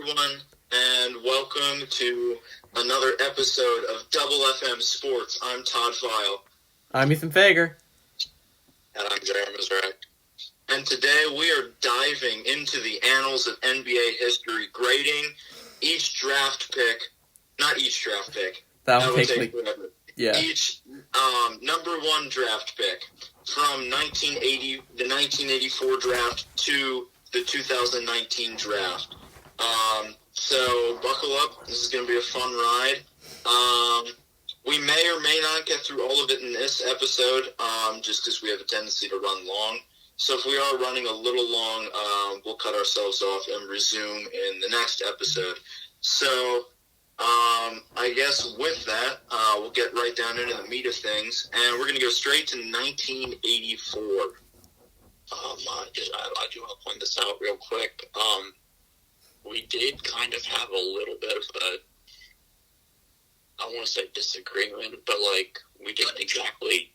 everyone, and welcome to another episode of Double FM Sports. I'm Todd File. I'm Ethan Fager. And I'm Jeremy Misrak. And today we are diving into the annals of NBA history, grading each draft pick. Not each draft pick. That would take forever. Yeah. Each number one draft pick from the 1984 draft to the 2019 draft. So buckle up. This is going to be a fun ride. We may or may not get through all of it in this episode, just because we have a tendency to run long. So if we are running a little long, we'll cut ourselves off and resume in the next episode. So I guess with that, we'll get right down into the meat of things, and we're going to go straight to 1984. I do want to point this out real quick. We did kind of have a little bit of a, I don't want to say disagreement, but we didn't exactly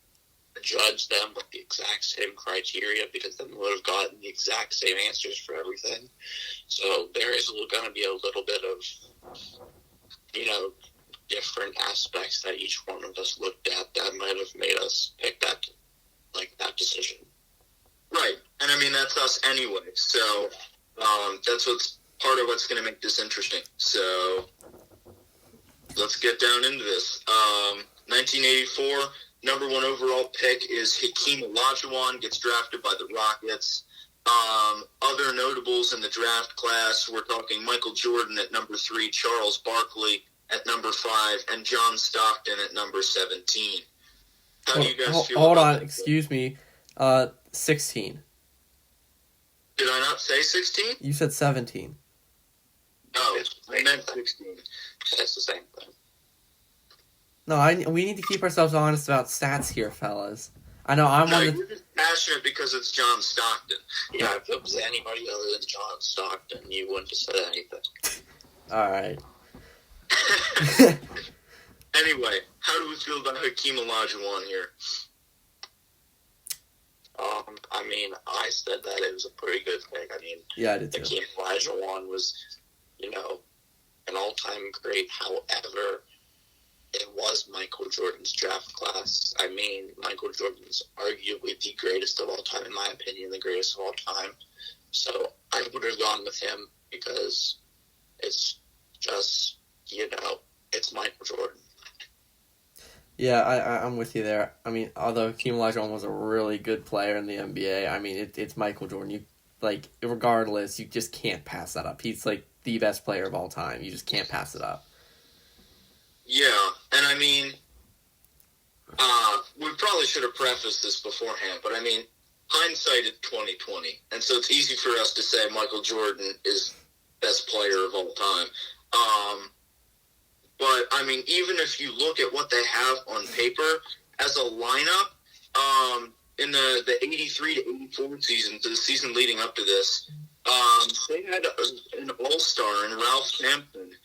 judge them with the exact same criteria, because then we would have gotten the exact same answers for everything. So there is going to be a little bit of, different aspects that each one of us looked at that might have made us pick that decision. Right. And I mean, that's us anyway. So that's what's part of what's going to make this interesting. So let's get down into this. 1984, number one overall pick is Hakeem Olajuwon, gets drafted by the Rockets. Other notables in the draft class, we're talking Michael Jordan at number 3, Charles Barkley at number 5, and John Stockton at number 17. How do you guys feel Hold about on, that? excuse me. 16. Did I not say 16? You said 17. No, I meant 16. That's the same thing. No, we need to keep ourselves honest about stats here, fellas. I know I'm one of you're just passionate because it's John Stockton. Yeah, if it was anybody other than John Stockton, you wouldn't have said anything. All right. Anyway, how do we feel about Hakeem Olajuwon here? I said that it was a pretty good pick. Yeah, I did too. Hakeem Olajuwon was, an all-time great. However, it was Michael Jordan's draft class. Michael Jordan's arguably the greatest of all time, in my opinion, the greatest of all time. So I would have gone with him because it's just, it's Michael Jordan. Yeah, I'm with you there. Although Hakeem Olajuwon was a really good player in the NBA, it's Michael Jordan. Regardless, you just can't pass that up. He's the best player of all time. You just can't pass it up. Yeah, and we probably should have prefaced this beforehand, but hindsight is 20/20, and so it's easy for us to say Michael Jordan is best player of all time. But even if you look at what they have on paper as a lineup, in the 83 to 84 season, so the season leading up to this, they had an all-star in Ralph Sampson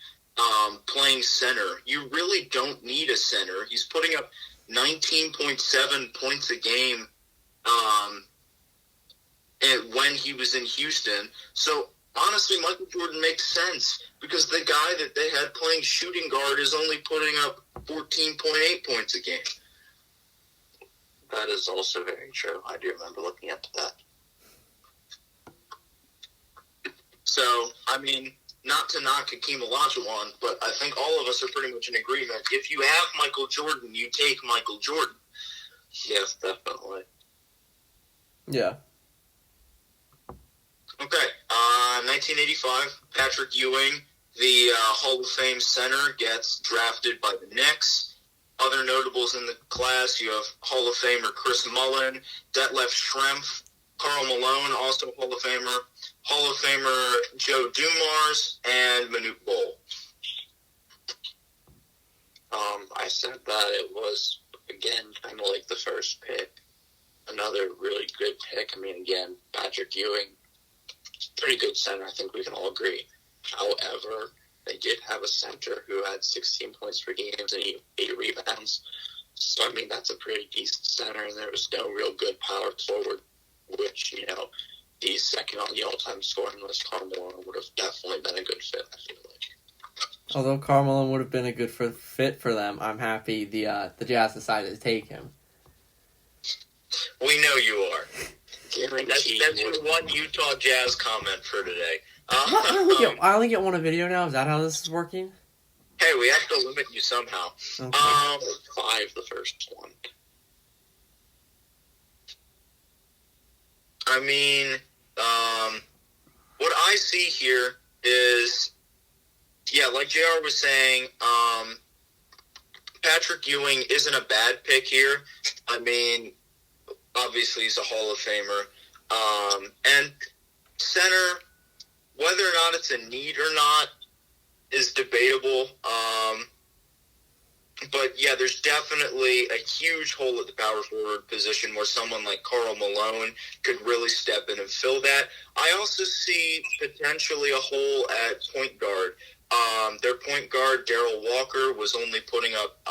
playing center. You really don't need a center. He's putting up 19.7 points a game when he was in Houston. So honestly, Michael Jordan makes sense because the guy that they had playing shooting guard is only putting up 14.8 points a game. That is also very true. I do remember looking up to that. So, not to knock Hakeem Olajuwon, but I think all of us are pretty much in agreement. If you have Michael Jordan, you take Michael Jordan. Yes, definitely. Yeah. Okay, 1985, Patrick Ewing, the Hall of Fame center, gets drafted by the Knicks. Other notables in the class, you have Hall of Famer Chris Mullin, Detlef Schrempf, Karl Malone, also Hall of Famer, Hall of Famer Joe Dumars, and Manute Bol. I said that it was, again, kind of like the first pick. Another really good pick. Again, Patrick Ewing, pretty good center. I think we can all agree. However, they did have a center who had 16 points per game and 8 rebounds. So, that's a pretty decent center, and there was no real good power forward, which, he's second on the all-time scoring list. Carmelo would have definitely been a good fit, I feel like. Although Carmelo would have been a good fit for them, I'm happy the Jazz decided to take him. We know you are. Guaranteed. That's your one Utah Jazz comment for today. I only get one a video now. Is that how this is working? Hey, we have to limit you somehow. Okay. 5 the first one. I mean, what I see here is, yeah, like JR was saying, Patrick Ewing isn't a bad pick here. I mean, obviously he's a Hall of Famer. And center, whether or not it's a need or not, is debatable. But yeah, there's definitely a huge hole at the power forward position where someone like Karl Malone could really step in and fill that. I also see potentially a hole at point guard. Their point guard, Darrell Walker, was only putting up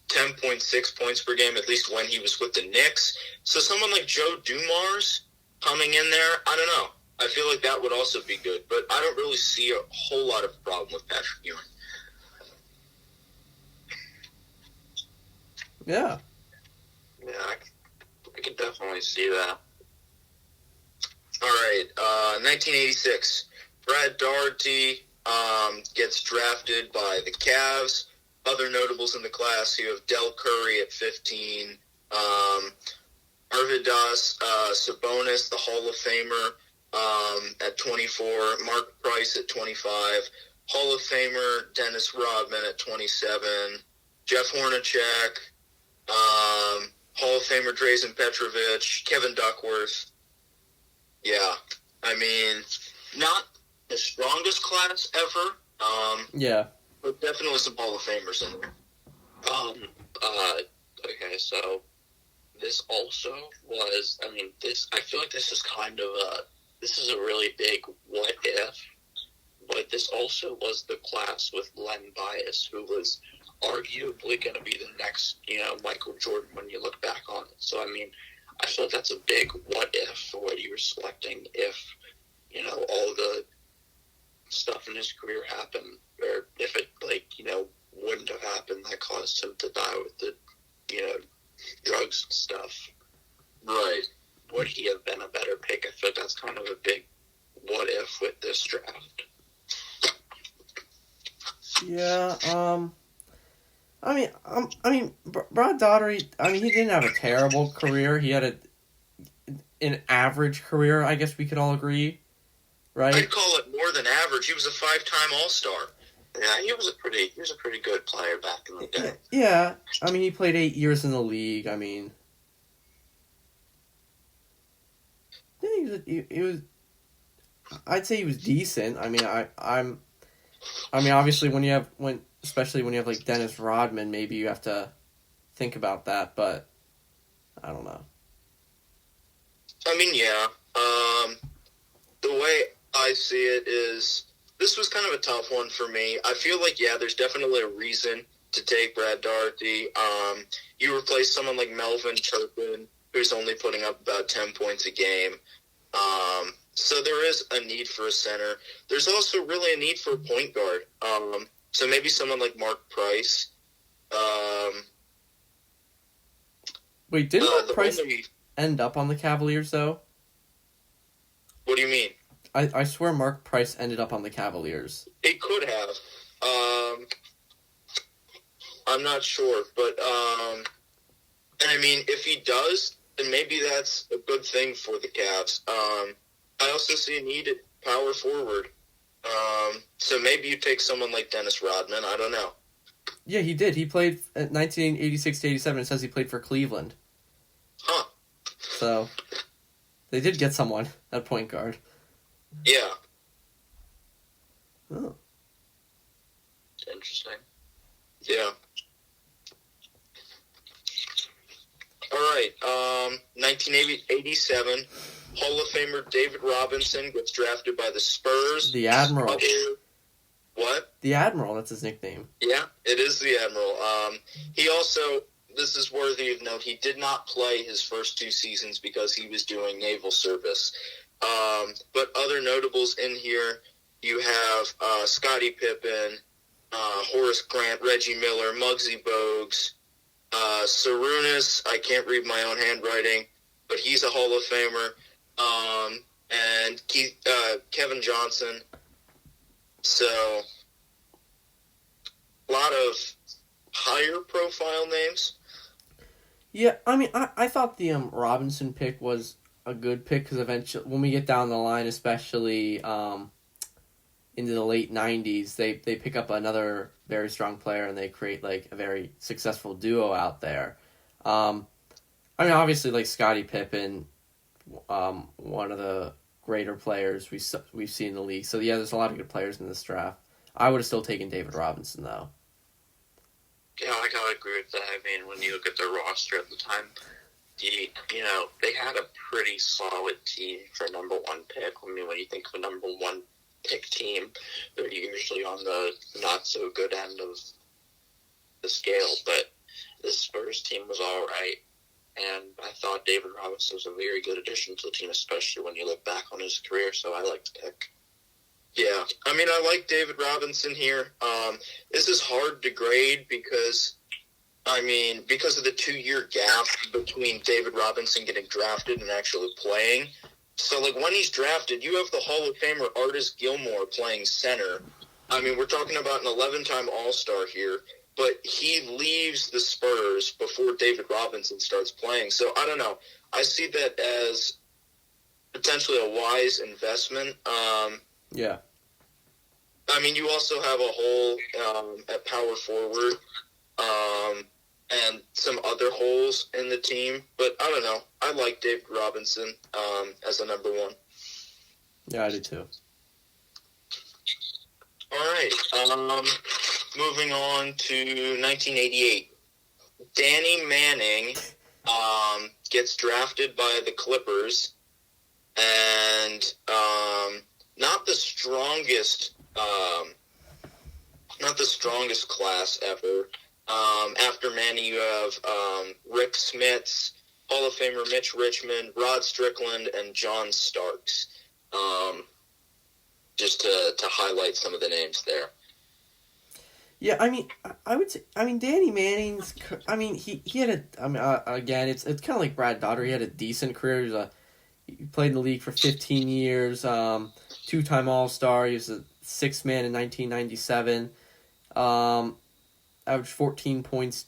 10.6 points per game, at least when he was with the Knicks. So someone like Joe Dumars coming in there, I don't know. I feel like that would also be good, but I don't really see a whole lot of problem with Patrick Ewing. Yeah. Yeah, I can definitely see that. All right, 1986. Brad Daugherty gets drafted by the Cavs. Other notables in the class, you have Del Curry at 15, Arvidas Sabonis, the Hall of Famer, at 24, Mark Price at 25, Hall of Famer Dennis Rodman at 27, Jeff Hornacek, Hall of Famer Drazen Petrovic, Kevin Duckworth. Yeah, I mean, not the strongest class ever. Yeah. But definitely some Hall of Famers in there. Okay, so this also was, I feel like this is kind of this is a really big what if, but this also was the class with Len Bias, who was arguably going to be the next, Michael Jordan when you look back on it. So, I feel like that's a big what if for what you were selecting if, all the stuff in his career happened, or if it, wouldn't have happened that caused him to die with the, drugs and stuff. Right. Would he have been a better pick? I feel like that's kind of a big what if with this draft. Yeah. Brad Daugherty. He didn't have a terrible career. He had an average career. I guess we could all agree, right? I'd call it more than average. He was a 5-time All-Star. Yeah, he was a pretty good player back in the day. Yeah. He played 8 years in the league. He was. I'd say he was decent. Obviously especially when you have like Dennis Rodman, maybe you have to think about that, but I don't know. Yeah. The way I see it is, this was kind of a tough one for me. I feel like, yeah, there's definitely a reason to take Brad Daugherty. You replace someone like Melvin Turpin, who's only putting up about 10 points a game. So there is a need for a center. There's also really a need for a point guard. So maybe someone like Mark Price. Wait, didn't Mark Price end up on the Cavaliers, though? What do you mean? I swear Mark Price ended up on the Cavaliers. It could have. I'm not sure. But, if he does, then maybe that's a good thing for the Cavs. I also see a need at power forward. So maybe you take someone like Dennis Rodman. I don't know. Yeah, he did. He played at 1986 to 87. It says he played for Cleveland. Huh. So they did get someone at point guard. Yeah. Oh. Interesting. Yeah. All right. 1987, Hall of Famer David Robinson gets drafted by the Spurs. The Admiral. What? The Admiral, that's his nickname. Yeah, it is the Admiral. He also, this is worthy of note, he did not play his first 2 seasons because he was doing naval service. But other notables in here, you have Scottie Pippen, Horace Grant, Reggie Miller, Muggsy Bogues, Sarunas. I can't read my own handwriting, but he's a Hall of Famer. And Kevin Johnson. So, a lot of higher profile names. Yeah, I mean, I thought the Robinson pick was a good pick because eventually, when we get down the line, especially into the late 90s, they pick up another very strong player and they create like a very successful duo out there. I mean, obviously, like Scottie Pippen, one of the greater players we've seen in the league. So yeah, there's a lot of good players in this draft. I would have still taken David Robinson though. Yeah, I gotta agree with that. I mean, when you look at their roster at the time, they had a pretty solid team for number one pick. I mean, when you think of a number one pick team, they're usually on the not so good end of the scale. But the Spurs team was all right, and I thought David Robinson was a very good addition to the team, especially when you look back on his career. So I like the pick. Yeah, I mean, I like David Robinson here. This is hard to grade because of the 2-year gap between David Robinson getting drafted and actually playing. So, like, when he's drafted, you have the Hall of Famer Artis Gilmore playing center. I mean, we're talking about an 11-time All-Star here, but he leaves the Spurs before David Robinson starts playing. So, I don't know. I see that as potentially a wise investment. Yeah. I mean, you also have a hole at power forward and some other holes in the team. But I don't know. I like David Robinson as a number one. Yeah, I do too. All right. Moving on to 1988. Danny Manning gets drafted by the Clippers and not the strongest class ever. After Manning, you have Rick Smits, Hall of Famer Mitch Richmond, Rod Strickland, and John Starks. Just to highlight some of the names there. Yeah, I mean, I would say, Danny Manning's, he had again, it's kind of like Brad Daugherty. He had a decent career. He played in the league for 15 years, 2-time All-Star. He was a sixth man in 1997. Averaged 14 points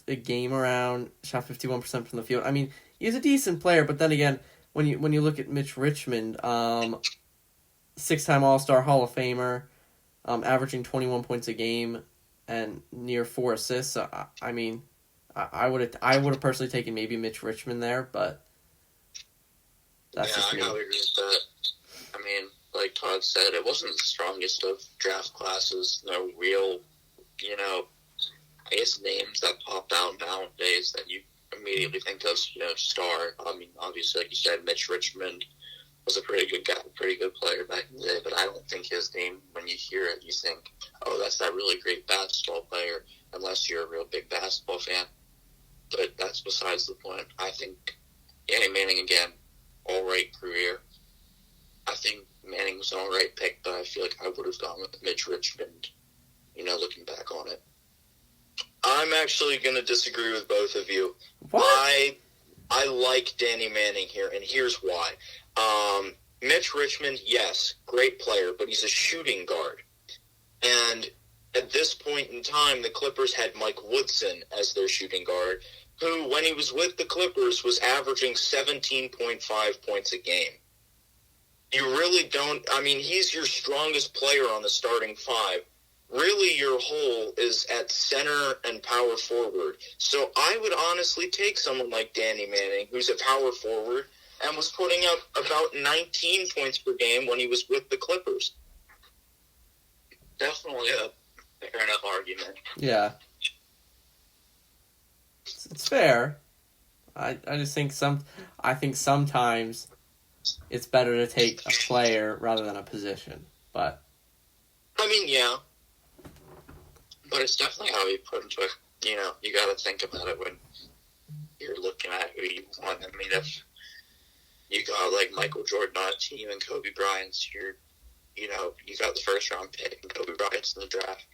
a game around, shot 51% from the field. I mean, he was a decent player, but then again, when you look at Mitch Richmond, 6-time All-Star, Hall of Famer, averaging 21 points a game and near 4 assists. I would have personally taken maybe Mitch Richmond there, but that's just me. I agree with that. I mean, like Todd said, it wasn't the strongest of draft classes. No real, I guess names that popped out nowadays that you immediately think of, star. I mean, obviously, like you said, Mitch Richmond was a pretty good guy, pretty good player back in the day, but I don't think his name, when you hear it, you think, oh, that's that really great basketball player, unless you're a real big basketball fan. But that's besides the point. I think Danny Manning, again, all right career. I think Manning was an all right pick, but I feel like I would have gone with Mitch Richmond, looking back on it. I'm actually going to disagree with both of you. What? I like Danny Manning here, and here's why. Mitch Richmond, yes, great player, but he's a shooting guard. And at this point in time, the Clippers had Mike Woodson as their shooting guard, who, when he was with the Clippers, was averaging 17.5 points a game. You really don't, he's your strongest player on the starting five. Really, your hole is at center and power forward. So I would honestly take someone like Danny Manning, who's a power forward, and was putting up about 19 points per game when he was with the Clippers. Definitely a fair enough argument. Yeah. It's fair. I just think sometimes it's better to take a player rather than a position. But yeah. But it's definitely how you put into it. You got to think about it when you're looking at who you want. I mean, if you got like Michael Jordan on a team and Kobe Bryant's you got the first round pick and Kobe Bryant's in the draft.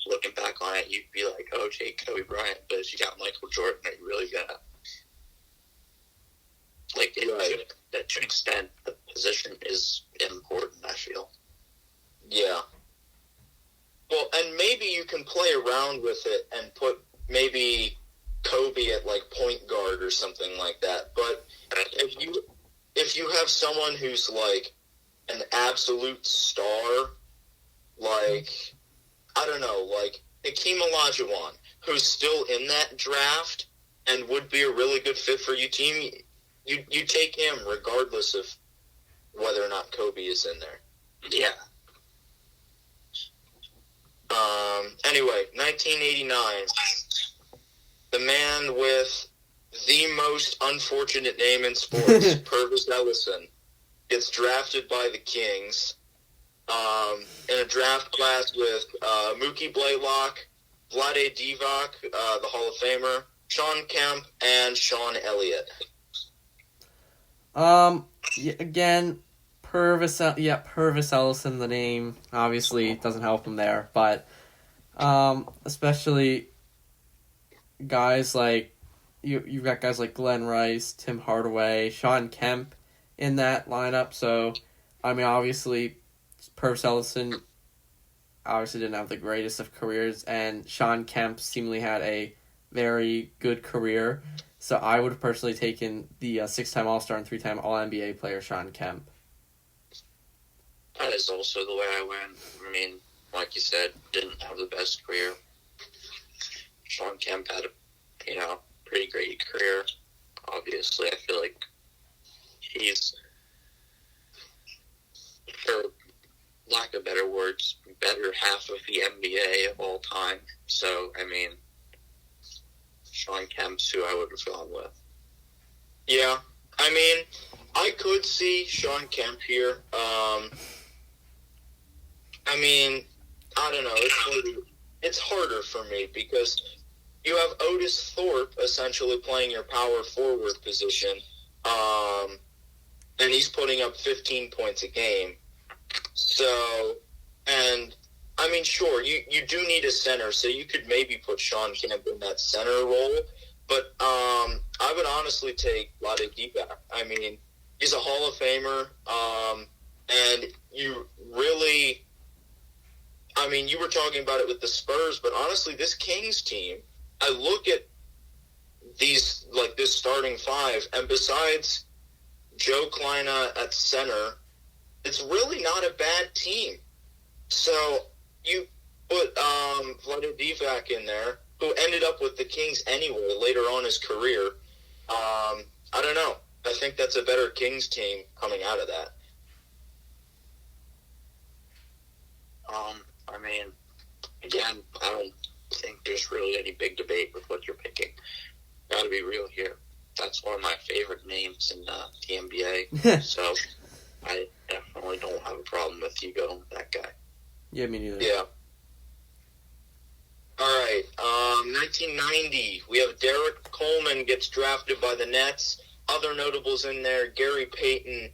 Looking back on it, you'd be like, oh, take Kobe Bryant. But if you got Michael Jordan, are you really gonna to an extent, the position is important, I feel. Yeah. Well, and maybe you can play around with it and put maybe Kobe at like point guard or something like that. But if you have someone who's like an absolute star, like I don't know, like Hakeem Olajuwon, who's still in that draft and would be a really good fit for your team, you take him regardless of whether or not Kobe is in there. Yeah. Anyway, 1989. The man with the most unfortunate name in sports, Purvis Ellison, gets drafted by the Kings in a draft class with Mookie Blaylock, Vlade Divac, the Hall of Famer, Sean Kemp, and Sean Elliott. Again, Purvis Ellison, the name obviously doesn't help him there, but especially guys like you've got guys like Glenn Rice, Tim Hardaway, Sean Kemp in that lineup. So, I mean, obviously, Purvis Ellison obviously didn't have the greatest of careers, and Sean Kemp seemingly had a very good career. So I would have personally taken the 6-time All-Star and 3-time All-NBA player, Sean Kemp. That is also the way I went. I mean, like you said, didn't have the best career. Sean Kemp had a, pretty great career. Obviously, I feel like he's, for lack of better words, better half of the NBA of all time. So, I mean, Sean Kemp's who I would have gone with. Yeah, I mean, I could see Sean Kemp here. I mean, I don't know. It's harder for me because you have Otis Thorpe essentially playing your power forward position, and he's putting up 15 points a game. So, and I mean, sure, you do need a center, so you could maybe put Sean Kemp in that center role. But I would honestly take Vlade Divac. I mean, he's a Hall of Famer, and you really, I mean, you were talking about it with the Spurs, but honestly, this Kings team, I look at these, like this starting five, and besides Joe Kleina at center, it's really not a bad team. So you put Vlade Divac in there, who ended up with the Kings anyway later on in his career. I don't know. I think that's a better Kings team coming out of that. I mean, again, I don't think there's really any big debate with what you're picking. Gotta be real here. That's one of my favorite names in the NBA. So I definitely don't have a problem with you going with that guy. Yeah, me neither. Yeah. All right. 1990, we have Derek Coleman gets drafted by the Nets. Other notables in there, Gary Payton,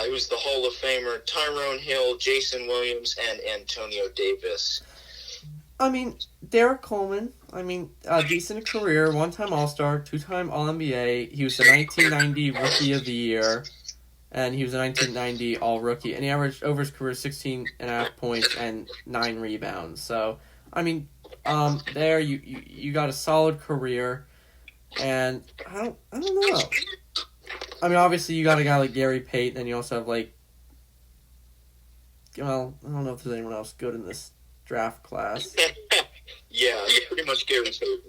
who's the Hall of Famer, Tyrone Hill, Jason Williams, and Antonio Davis. I mean, Derek Coleman, a decent career, 1-time All-Star, 2-time All-NBA. He was the 1990 Rookie of the Year, and he was a 1990 All-Rookie. And he averaged over his career 16.5 points and 9 rebounds. So, I mean, there you got a solid career, and I don't know. I mean, obviously you got a guy like Gary Payton, and you also have I don't know if there's anyone else good in this draft class. Yeah, pretty much Gary Payton.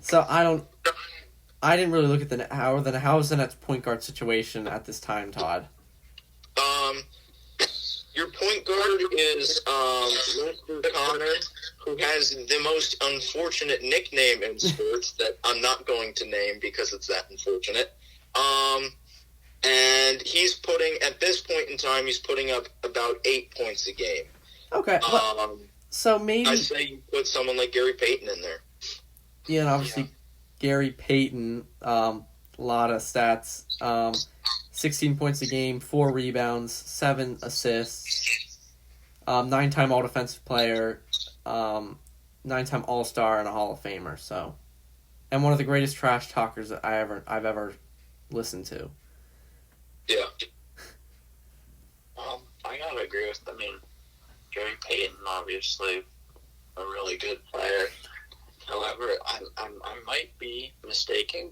So I didn't really look at how is the Nets point guard situation at this time, Todd? Your point guard is Lester Connor, who has the most unfortunate nickname in sports that I'm not going to name because it's that unfortunate. And he's at this point in time, he's putting up about 8 points a game. Okay. So maybe I say you put someone like Gary Payton in there. Yeah, and obviously Gary Payton, a lot of stats. 16 points a game, 4 rebounds, 7 assists, 9-time All-Defensive Player, 9-time All-Star, and a Hall of Famer. So, and one of the greatest trash talkers that I've ever listened to. Yeah. I gotta agree with. I mean, Gary Payton, obviously, a really good player. However, I might be mistaken,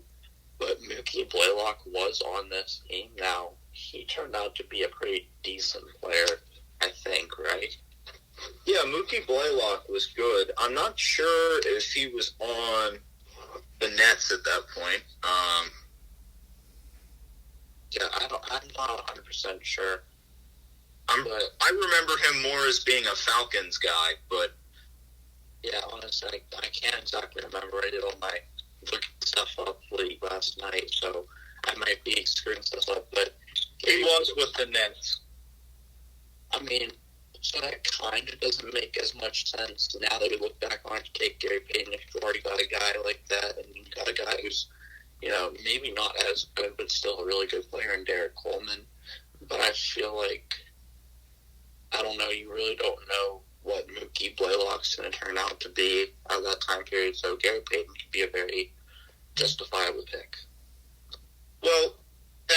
but Mookie Blaylock was on this team. Now, he turned out to be a pretty decent player, I think, right? Yeah, Mookie Blaylock was good. I'm not sure if he was on the Nets at that point. Yeah, I'm not 100% sure. I remember him more as being a Falcons guy, but yeah, honestly, I can't exactly remember. I did all my looking stuff up late last night, so I might be screwing stuff up. But he was with the Nets. I mean, so that kind of doesn't make as much sense now that we look back on it to take Gary Payton if you've already got a guy like that, and you've got a guy who's, maybe not as good, but still a really good player in Derek Coleman. But I feel like, I don't know, you really don't know what Mookie Blaylock's going to turn out to be at that time period. So Gary Payton could be a very justifiable pick. Well,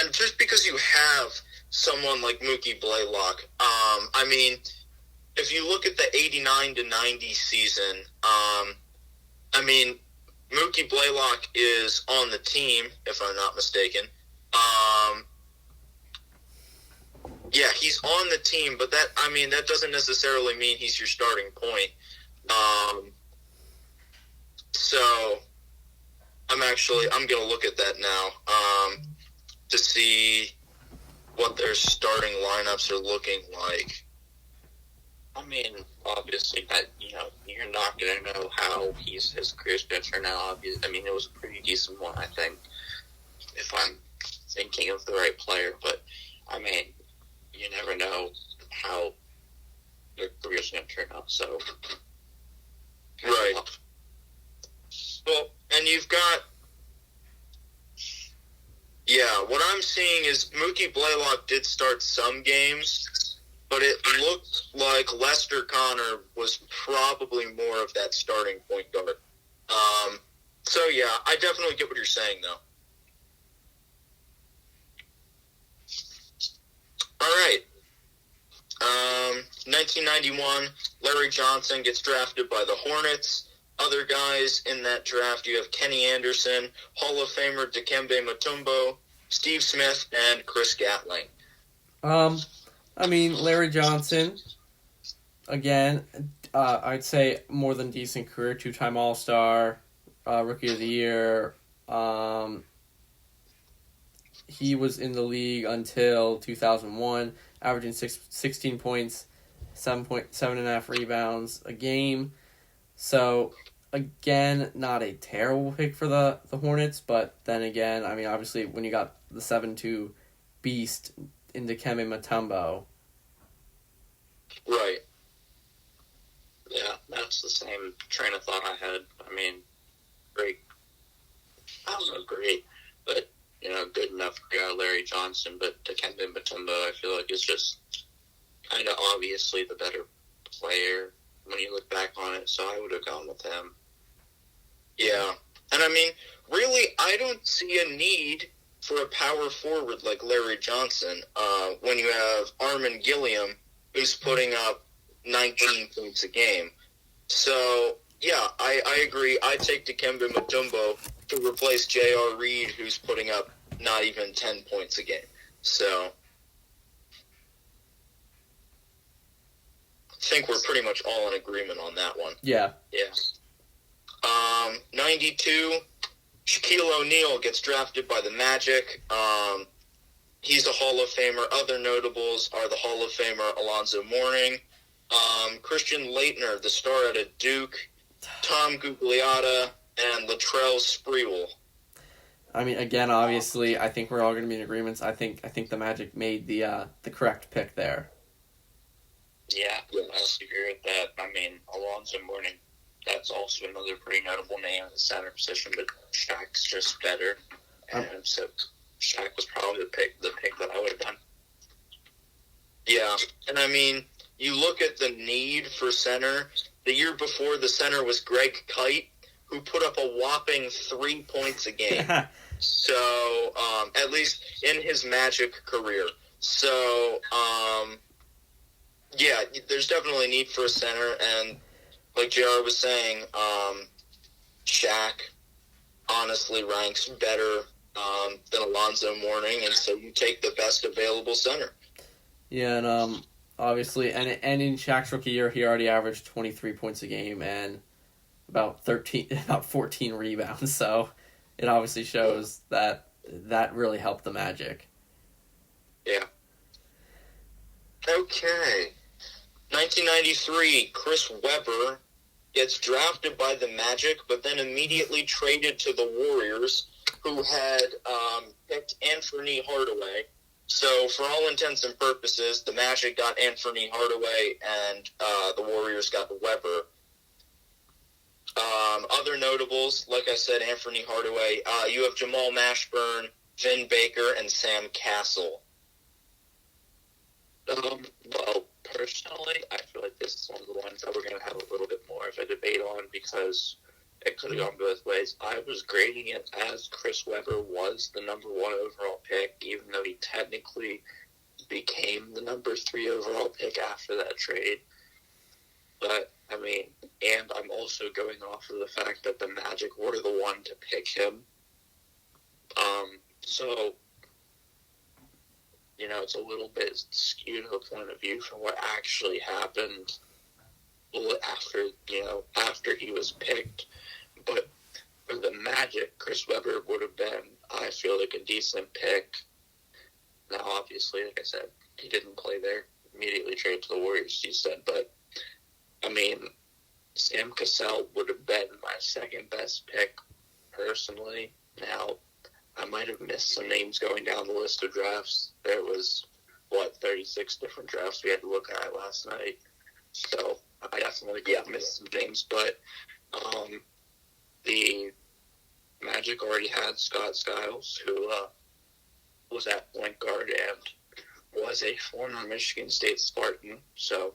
and just because you have someone like Mookie Blaylock, I mean, if you look at the 89 to 90 season, I mean, Mookie Blaylock is on the team, if I'm not mistaken. Yeah, he's on the team, but that doesn't necessarily mean he's your starting point. So I'm going to look at that now to see what their starting lineups are looking like. I mean, obviously, that you're not going to know how his career's going to turn out. I mean, it was a pretty decent one, I think, if I'm thinking of the right player. But, I mean, you never know how their career's going to turn out. So, right. Well, and you've got, what I'm seeing is Mookie Blaylock did start some games, but it looked like Lester Connor was probably more of that starting point guard. So, yeah, I definitely get what you're saying, though. All right. 1991, Larry Johnson gets drafted by the Hornets. Other guys in that draft, you have Kenny Anderson, Hall of Famer Dikembe Mutombo, Steve Smith, and Chris Gatling. I mean, Larry Johnson, again, I'd say more than decent career, 2-time All-Star, Rookie of the Year. He was in the league until 2001, averaging 16 points, 7.5 rebounds a game. So, again, not a terrible pick for the Hornets, but then again, I mean, obviously, when you got the 7-2 beast in Dikembe Mutombo. Right. Yeah, that's the same train of thought I had. I mean, great. I don't know, great, but, good enough for Larry Johnson, but Dikembe Mutombo, I feel like, is just kind of obviously the better player when you look back on it, so I would have gone with him. Yeah. And I mean, really, I don't see a need for a power forward like Larry Johnson when you have Armin Gilliam, who's putting up 19 points a game. So, yeah, I agree. I take Dikembe Mutombo to replace J.R. Reed, who's putting up not even 10 points a game. So, I think we're pretty much all in agreement on that one. Yeah. Yeah. 92, Shaquille O'Neal gets drafted by the Magic. He's a Hall of Famer. Other notables are the Hall of Famer Alonzo Mourning, Christian Laettner, the star out of Duke, Tom Gugliotta, and Latrell Sprewell. I mean, again, obviously, I think we're all going to be in agreement. I think the Magic made the correct pick there. Yeah, I agree with that. I mean, Alonzo Mourning, that's also another pretty notable name in the center position, but Shaq's just better. And so, Shaq was probably the pick that I would have done. Yeah, and I mean, you look at the need for center. The year before, the center was Greg Kite, who put up a whopping 3 points a game. So, at least in his Magic career. So, yeah, there's definitely a need for a center, and like JR was saying, Shaq honestly ranks better than Alonzo Mourning, and so you take the best available center. Yeah, and obviously, and in Shaq's rookie year, he already averaged 23 points a game and about 14 rebounds. So it obviously shows that really helped the Magic. Yeah. Okay. 1993, Chris Webber gets drafted by the Magic, but then immediately traded to the Warriors, who had picked Anthony Hardaway. So, for all intents and purposes, the Magic got Anthony Hardaway, and the Warriors got Webber. Other notables, like I said, Anthony Hardaway. You have Jamal Mashburn, Vin Baker, and Sam Castle. Well, personally, I feel like this is one of the ones that we're going to have a little bit more of a debate on because it could have gone both ways. I was grading it as Chris Webber was the number 1 overall pick, even though he technically became the number 3 overall pick after that trade. But, I mean, and I'm also going off of the fact that the Magic were the one to pick him. So, you know, it's a little bit skewed to the point of view from what actually happened after he was picked. But for the Magic, Chris Webber would have been, I feel like, a decent pick. Now, obviously, like I said, he didn't play there. Immediately traded to the Warriors, you said. But, I mean, Sam Cassell would have been my second best pick, personally. Now, I might have missed some names going down the list of drafts. There was, 36 different drafts we had to look at last night. So, I definitely missed some names. But, the Magic already had Scott Skiles, who was at point guard and was a former Michigan State Spartan. So,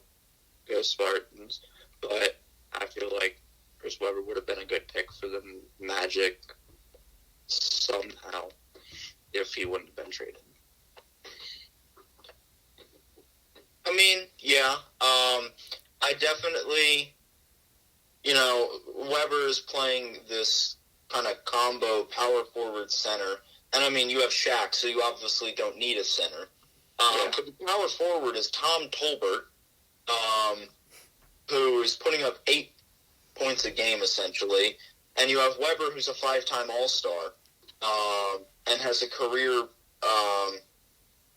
go Spartans. But I feel like Chris Webber would have been a good pick for the Magic somehow if he wouldn't have been traded. I mean, yeah. I definitely, Weber is playing this kind of combo power forward center. And I mean, you have Shaq, so you obviously don't need a center. But the power forward is Tom Tolbert, who is putting up 8 points a game, essentially. And you have Weber, who's a 5-time All-Star, and has a career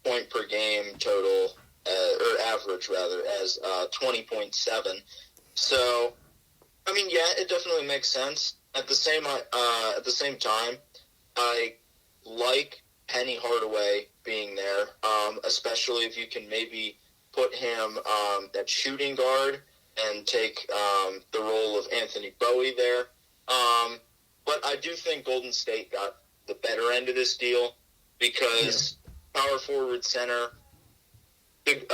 point per game total, or average, rather, as 20.7. So, I mean, yeah, it definitely makes sense. At the same time, I like Penny Hardaway being there, especially if you can maybe put him at shooting guard and take the role of Anthony Bowie there. But I do think Golden State got the better end of this deal because power forward center, the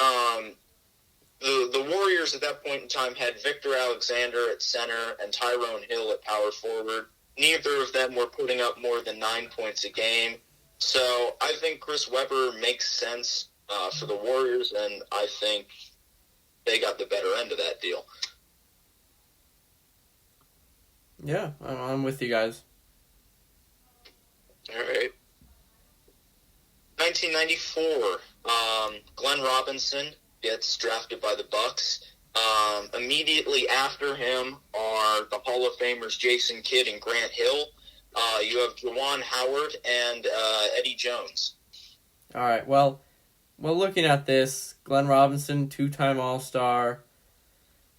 Warriors at that point in time had Victor Alexander at center and Tyrone Hill at power forward. Neither of them were putting up more than 9 points a game. So I think Chris Webber makes sense for the Warriors, and I think they got the better end of that deal. Yeah, I'm with you guys. All right. 1994, Glenn Robinson gets drafted by the Bucks. Immediately after him are the Hall of Famers Jason Kidd and Grant Hill. You have Juwan Howard and Eddie Jones. All right, well, looking at this, Glenn Robinson, 2-time All-Star,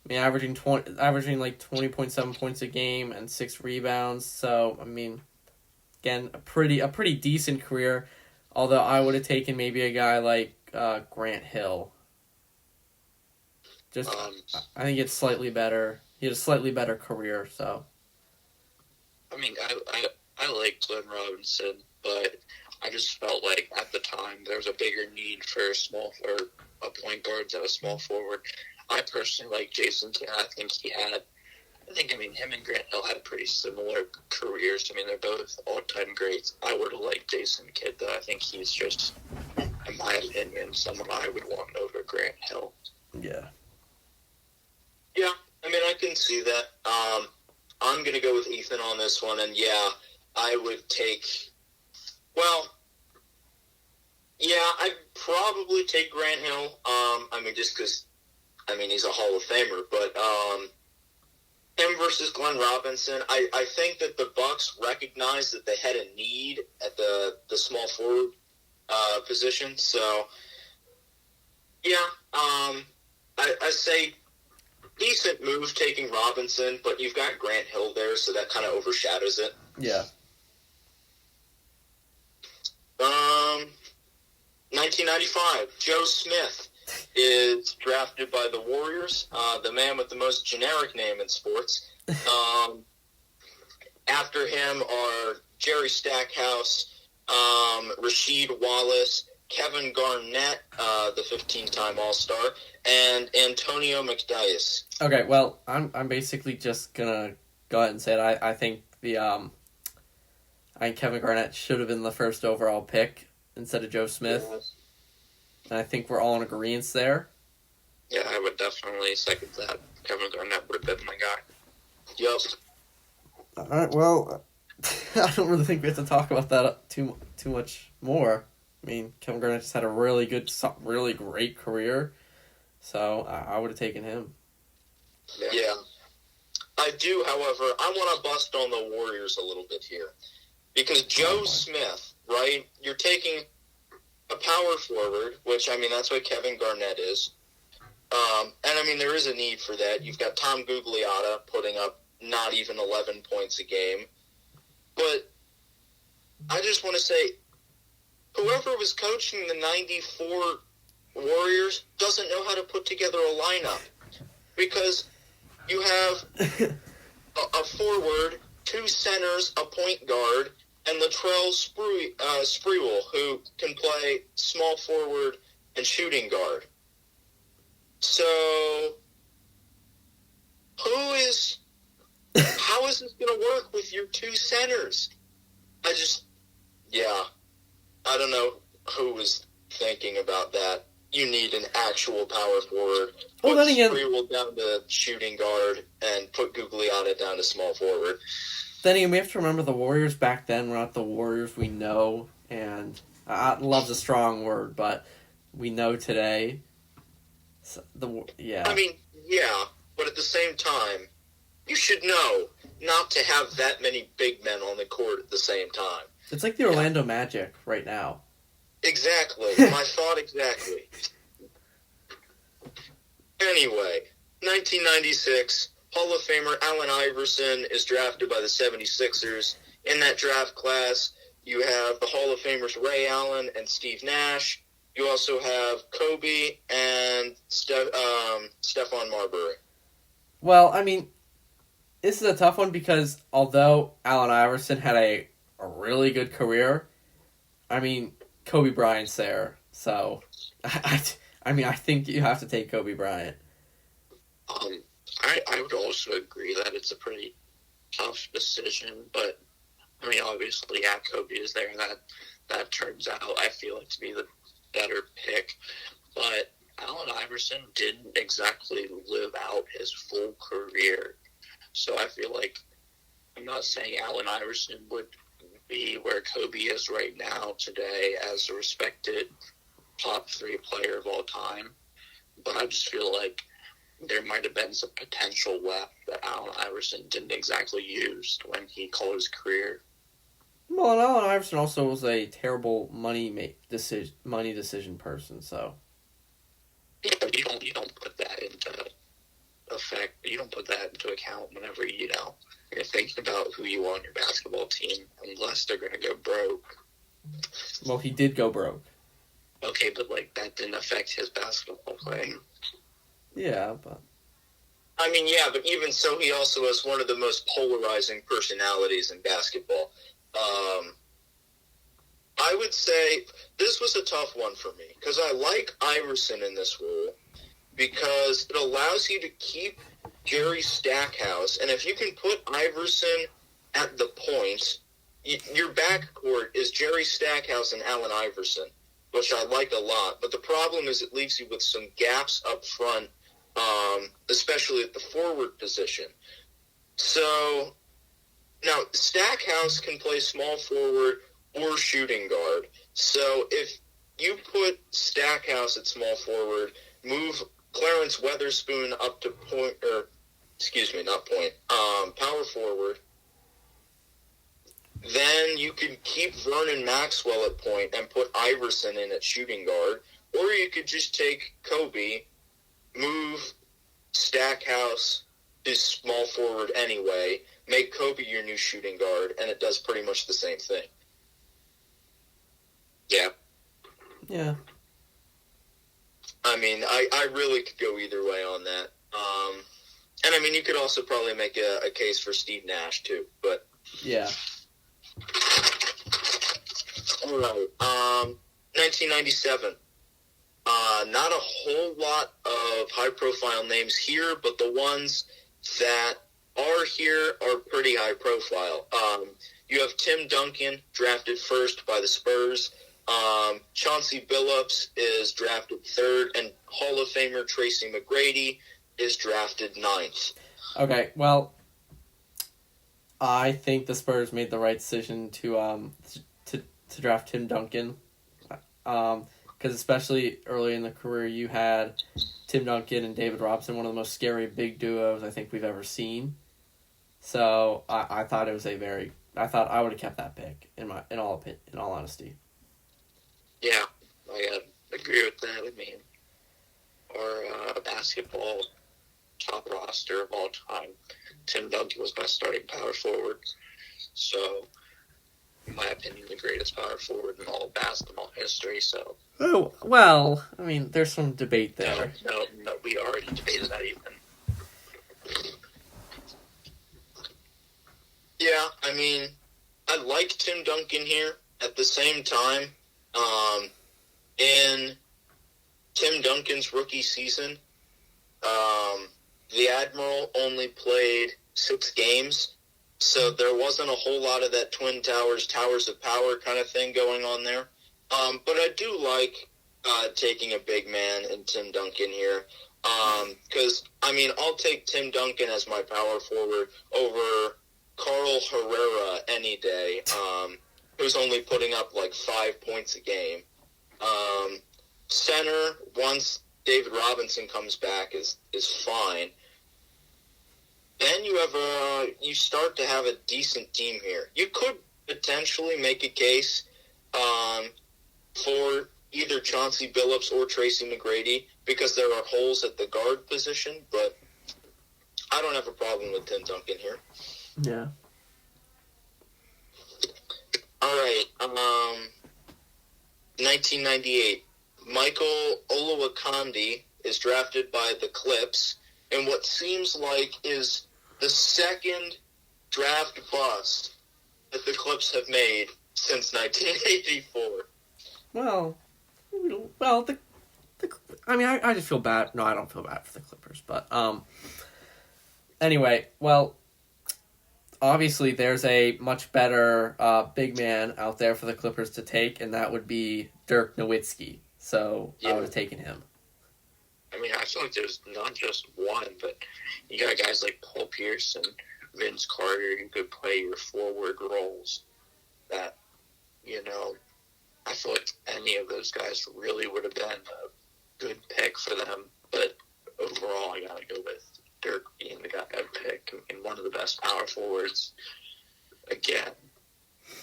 I mean, averaging like 20.7 points a game and 6 rebounds. So, I mean, again, a pretty decent career. Although I would have taken maybe a guy like Grant Hill. Just, I think it's slightly better. He had a slightly better career. So, I mean, I like Glenn Robinson, but I just felt like at the time there was a bigger need for a point guard than a small forward. I personally like Jason Kidd. I mean, him and Grant Hill had pretty similar careers. I mean, they're both all-time greats. I would have liked Jason Kidd, though. I think he's just, in my opinion, someone I would want over Grant Hill. Yeah. Yeah, I mean, I can see that. I'm going to go with Ethan on this one, and yeah, I would take... Well, yeah, I'd probably take Grant Hill. I mean, just because, I mean, he's a Hall of Famer, but him versus Glenn Robinson, I think that the Bucks recognized that they had a need at the small forward position. So, yeah, I say decent move taking Robinson, but you've got Grant Hill there, so that kind of overshadows it. Yeah. 1995, Joe Smith is drafted by the Warriors, the man with the most generic name in sports. After him are Jerry Stackhouse, Rasheed Wallace, Kevin Garnett, the 15-time All-Star, and Antonio McDyess. Okay, well, I'm basically just gonna go ahead and say it. I think Kevin Garnett should have been the first overall pick instead of Joe Smith. Yes. And I think we're all in agreement there. Yeah, I would definitely second that. Kevin Garnett would have been my guy. Yep. All right, well, I don't really think we have to talk about that too much more. I mean, Kevin Garnett just had a really great career, so I would have taken him. Yeah. I do, however, I want to bust on the Warriors a little bit here. Because Joe Smith, right, you're taking a power forward, which, I mean, that's what Kevin Garnett is. And, I mean, there is a need for that. You've got Tom Gugliotta putting up not even 11 points a game. But I just want to say, whoever was coaching the 94 Warriors doesn't know how to put together a lineup. Because you have a forward, two centers, a point guard, and Latrell Sprewell, who can play small forward and shooting guard. So, how is this going to work with your two centers? I don't know who was thinking about that. You need an actual power forward. Well, put then again, Sprewell down to shooting guard and put Gugliotta down to small forward. Then again, we have to remember the Warriors back then were not the Warriors we know, and love's a strong word, but we know today. So I mean, yeah, but at the same time, you should know not to have that many big men on the court at the same time. It's like the Orlando Magic right now. Exactly. My thought exactly. Anyway, 1996, Hall of Famer Allen Iverson is drafted by the 76ers. In that draft class, you have the Hall of Famers Ray Allen and Steve Nash. You also have Kobe and Stephon Marbury. Well, I mean, this is a tough one because although Allen Iverson had a really good career, I mean, Kobe Bryant's there. So, I think you have to take Kobe Bryant. I would also agree that it's a pretty tough decision, but I mean, obviously, yeah, Kobe is there. That turns out, I feel like, to be the better pick. But Allen Iverson didn't exactly live out his full career, so I feel like I'm not saying Allen Iverson would be where Kobe is right now today as a respected top 3 player of all time, but I just feel like there might have been some potential left that Allen Iverson didn't exactly use when he called his career. Well, and Allen Iverson also was a terrible money decision person, so. Yeah, you don't put that into effect. You don't put that into account whenever you're thinking about who you want on your basketball team, unless they're going to go broke. Well, he did go broke. Okay, but that didn't affect his basketball playing. Yeah, but. I mean, yeah, but even so, he also has one of the most polarizing personalities in basketball. I would say this was a tough one for me because I like Iverson in this role because it allows you to keep Jerry Stackhouse, and if you can put Iverson at the point, your backcourt is Jerry Stackhouse and Allen Iverson, which I like a lot. But the problem is it leaves you with some gaps up front, especially at the forward position. So now Stackhouse can play small forward or shooting guard. So if you put Stackhouse at small forward, move Clarence Weatherspoon up to power forward, then you could keep Vernon Maxwell at point and put Iverson in at shooting guard, or you could just take Kobe, move Stackhouse to small forward anyway, make Kobe your new shooting guard, and it does pretty much the same thing. Yeah. Yeah. I mean, I really could go either way on that. And I mean, you could also probably make a case for Steve Nash too, but yeah. All right. 1997. Not a whole lot of high-profile names here, but the ones that are here are pretty high-profile. You have Tim Duncan, drafted first by the Spurs. Chauncey Billups is drafted third, and Hall of Famer Tracy McGrady is drafted ninth. Okay, well, I think the Spurs made the right decision to draft Tim Duncan, because especially early in the career, you had Tim Duncan and David Robinson, one of the most scary big duos I think we've ever seen. So I thought it was I thought I would have kept that pick in all honesty. Yeah, I agree with that. I mean, our basketball top roster of all time, Tim Duncan was my starting power forward. So, in my opinion, the greatest power forward in all of basketball history. So. Oh well, I mean, there's some debate there. No, we already debated that even. Yeah, I mean, I like Tim Duncan here. At the same time, in Tim Duncan's rookie season, the Admiral only played 6 games, so there wasn't a whole lot of that Twin Towers, Towers of Power kind of thing going on there. But I do like taking a big man in Tim Duncan here, because, I mean, I'll take Tim Duncan as my power forward over Carl Herrera any day, who's only putting up like 5 points a game. Center, once David Robinson comes back, is fine. Then you start to have a decent team here. You could potentially make a case for either Chauncey Billups or Tracy McGrady because there are holes at the guard position, but I don't have a problem with Tim Duncan here. Yeah. All right. 1998. Michael Olowokandi is drafted by the Clips in what seems like is the second draft bust that the Clips have made since 1984. Well, I mean, I just feel bad. No, I don't feel bad for the Clippers, but anyway, well, obviously there's a much better big man out there for the Clippers to take, and that would be Dirk Nowitzki. So yeah. I would have taken him. I mean, I feel like there's not just one, but you got guys like Paul Pierce and Vince Carter who could play your forward roles that, you know, I feel like any of those guys really would have been a good pick for them. But overall, I got to go with Dirk being the guy I'd pick and one of the best power forwards, again,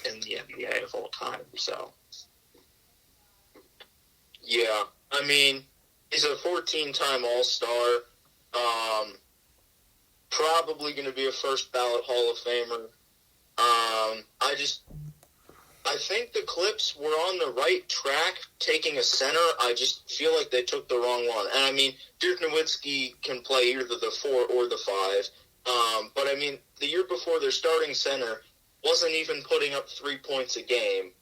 in the NBA of all time. So, yeah, I mean, he's a 14-time All-Star, probably going to be a first-ballot Hall of Famer. I think the Clips were on the right track taking a center. I just feel like they took the wrong one. And, I mean, Dirk Nowitzki can play either the 4 or the 5. But, I mean, the year before, their starting center wasn't even putting up 3 points a game.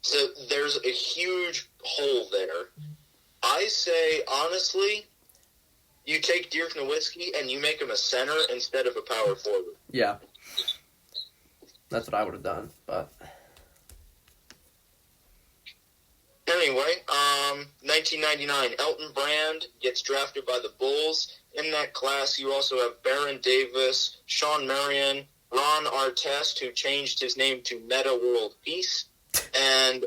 So there's a huge hole there. I say, honestly, you take Dirk Nowitzki and you make him a center instead of a power forward. Yeah. That's what I would have done, but... Anyway, 1999, Elton Brand gets drafted by the Bulls. In that class, you also have Baron Davis, Sean Marion, Ron Artest, who changed his name to Meta World Peace, and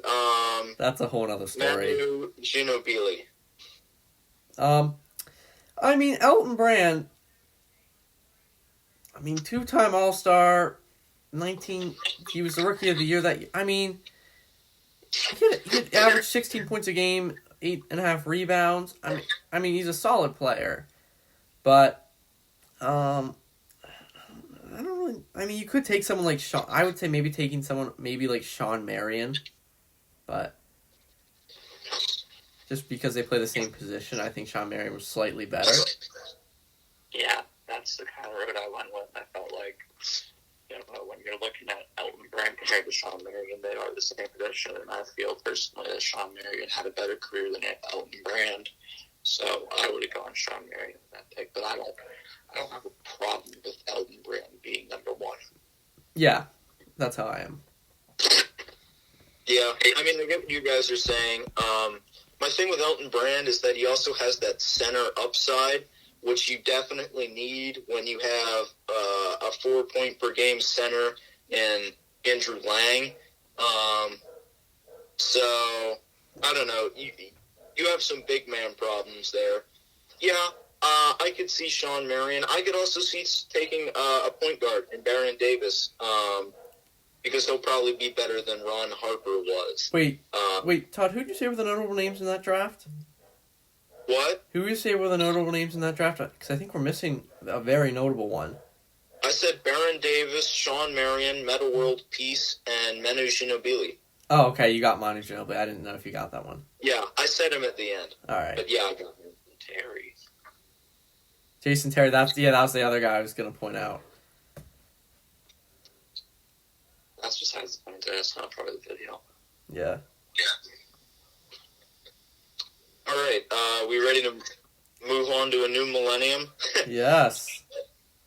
that's a whole other story. Manu Ginobili. I mean, Elton Brand, I mean, 2-time All-Star, he was the Rookie of the Year that, I mean, he had averaged 16 points a game, 8.5 rebounds. I mean, he's a solid player. But, I don't really, I mean, you could take someone like Sean, I would say maybe taking someone, maybe like Sean Marion. But, just because they play the same position, I think Sean Marion was slightly better. Yeah, that's the kind of road I went with. I felt like, when you're looking at Elton Brand compared to Sean Marion, they are the same position, and I feel personally that Sean Marion had a better career than Elton Brand, so I would have gone Sean Marion in that pick. But I don't have a problem with Elton Brand being number one. Yeah, that's how I am. Yeah, I mean, I get what you guys are saying. My thing with Elton Brand is that he also has that center upside, which you definitely need when you have a 4-point-per-game center in Andrew Lang. So, I don't know. You have some big man problems there. Yeah, I could see Sean Marion. I could also see taking a point guard in Baron Davis, because he'll probably be better than Ron Harper was. Wait, Todd, who did you say were the notable names in that draft? What? Who would you say were the notable names in that draft? Because I think we're missing a very notable one. I said Baron Davis, Sean Marion, Meta World Peace, and Manu Ginobili. Oh, okay, you got Manu Ginobili. I didn't know if you got that one. Yeah, I said him at the end. All right. But yeah, I got him. Terry. Jason Terry, that was the other guy I was going to point out. That's besides the point. That's not part of the video. Yeah. All right, we ready to move on to a new millennium? Yes.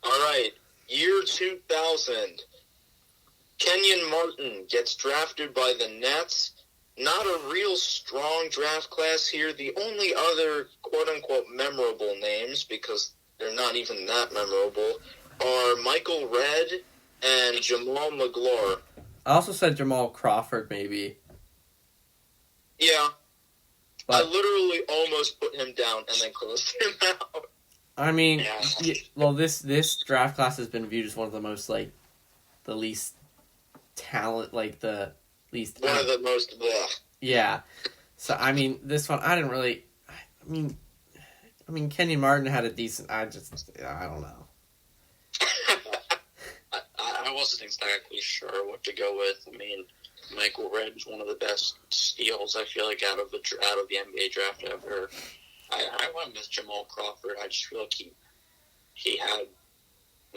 All right, year 2000. Kenyon Martin gets drafted by the Nets. Not a real strong draft class here. The only other quote-unquote memorable names, because they're not even that memorable, are Michael Redd and Jamal Magloire. I also said Jamal Crawford, maybe. Yeah. But, I literally almost put him down and then closed him out. I mean, this draft class has been viewed as one of the most, the least talent, the least... One of the most... Bleh. Yeah. So, I mean, this one, I didn't really... I mean, Kenyon Martin had a decent... I don't know. I wasn't exactly sure what to go with. I mean, Michael Redd is one of the best steals, I feel like, out of the NBA draft ever. I went with Jamal Crawford. I just feel like he had...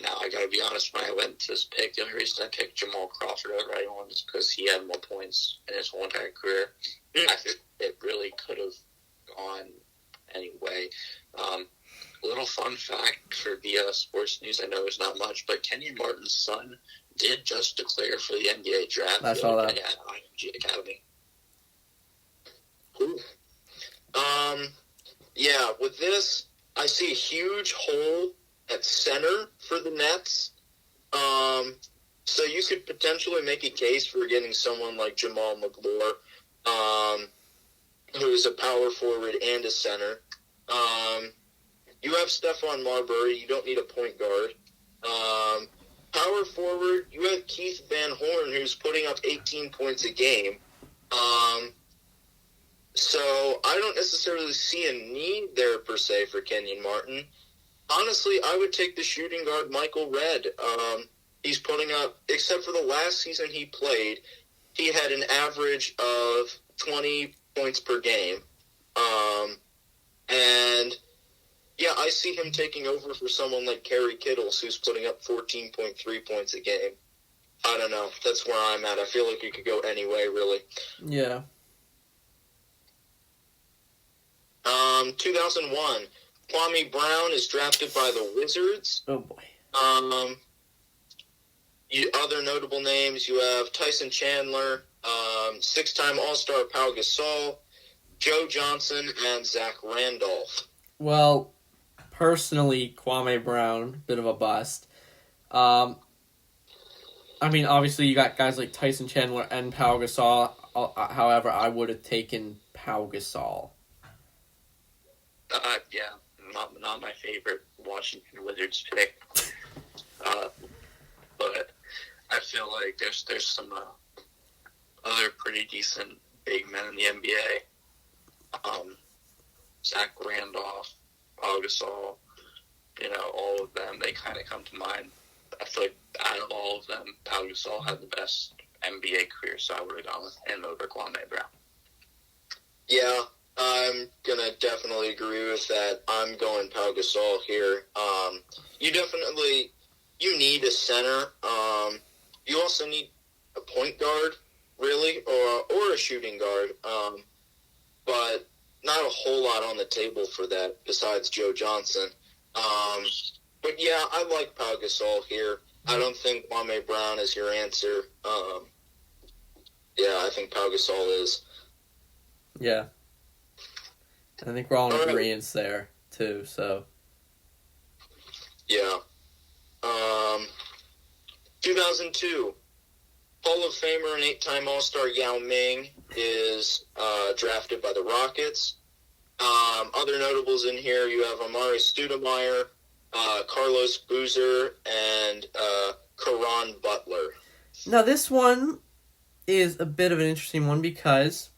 Now, I gotta be honest, when I went to this pick, the only reason I picked Jamal Crawford over anyone is because he had more points in his whole entire career. I think it really could have gone anyway. Little fun fact for the sports news, I know it's not much, but Kenyon Martin's son did just declare for the NBA draft. I saw that. At IMG Academy. Ooh. Yeah, with this, I see a huge hole at center for the Nets. So you could potentially make a case for getting someone like Jamal Magloire, who's a power forward and a center. You have Stephon Marbury. You don't need a point guard. Power forward, you have Keith Van Horn, who's putting up 18 points a game. So I don't necessarily see a need there, per se, for Kenyon Martin. Honestly, I would take the shooting guard Michael Redd. He's putting up, except for the last season he played, he had an average of 20 points per game. And, yeah, I see him taking over for someone like Kerry Kittles, who's putting up 14.3 points a game. I don't know. That's where I'm at. I feel like you could go any way, really. Yeah. 2001. Kwame Brown is drafted by the Wizards. Oh boy. Other notable names, you have Tyson Chandler, six-time All-Star Pau Gasol, Joe Johnson, and Zach Randolph. Well, personally, Kwame Brown, bit of a bust. I mean, obviously, you got guys like Tyson Chandler and Pau Gasol. However, I would have taken Pau Gasol. Yeah, not my favorite Washington Wizards pick. But I feel like there's some other pretty decent big men in the NBA. Zach Randolph, Pau Gasol, all of them, they kind of come to mind. I feel like out of all of them, Pau Gasol had the best NBA career, so I would have gone with him over Kwame Brown. Yeah, I'm going to definitely agree with that. I'm going Pau Gasol here. You need a center. You also need a point guard, really, or a shooting guard. But not a whole lot on the table for that besides Joe Johnson. But yeah, I like Pau Gasol here. I don't think Kwame Brown is your answer. Yeah, I think Pau Gasol is. Yeah. I think we're all in agreement there, too, so. Yeah. 2002. Hall of Famer and 8-time All-Star Yao Ming is drafted by the Rockets. Other notables in here, you have Amari Stoudemire, Carlos Boozer, and Caron Butler. Now, this one is a bit of an interesting one because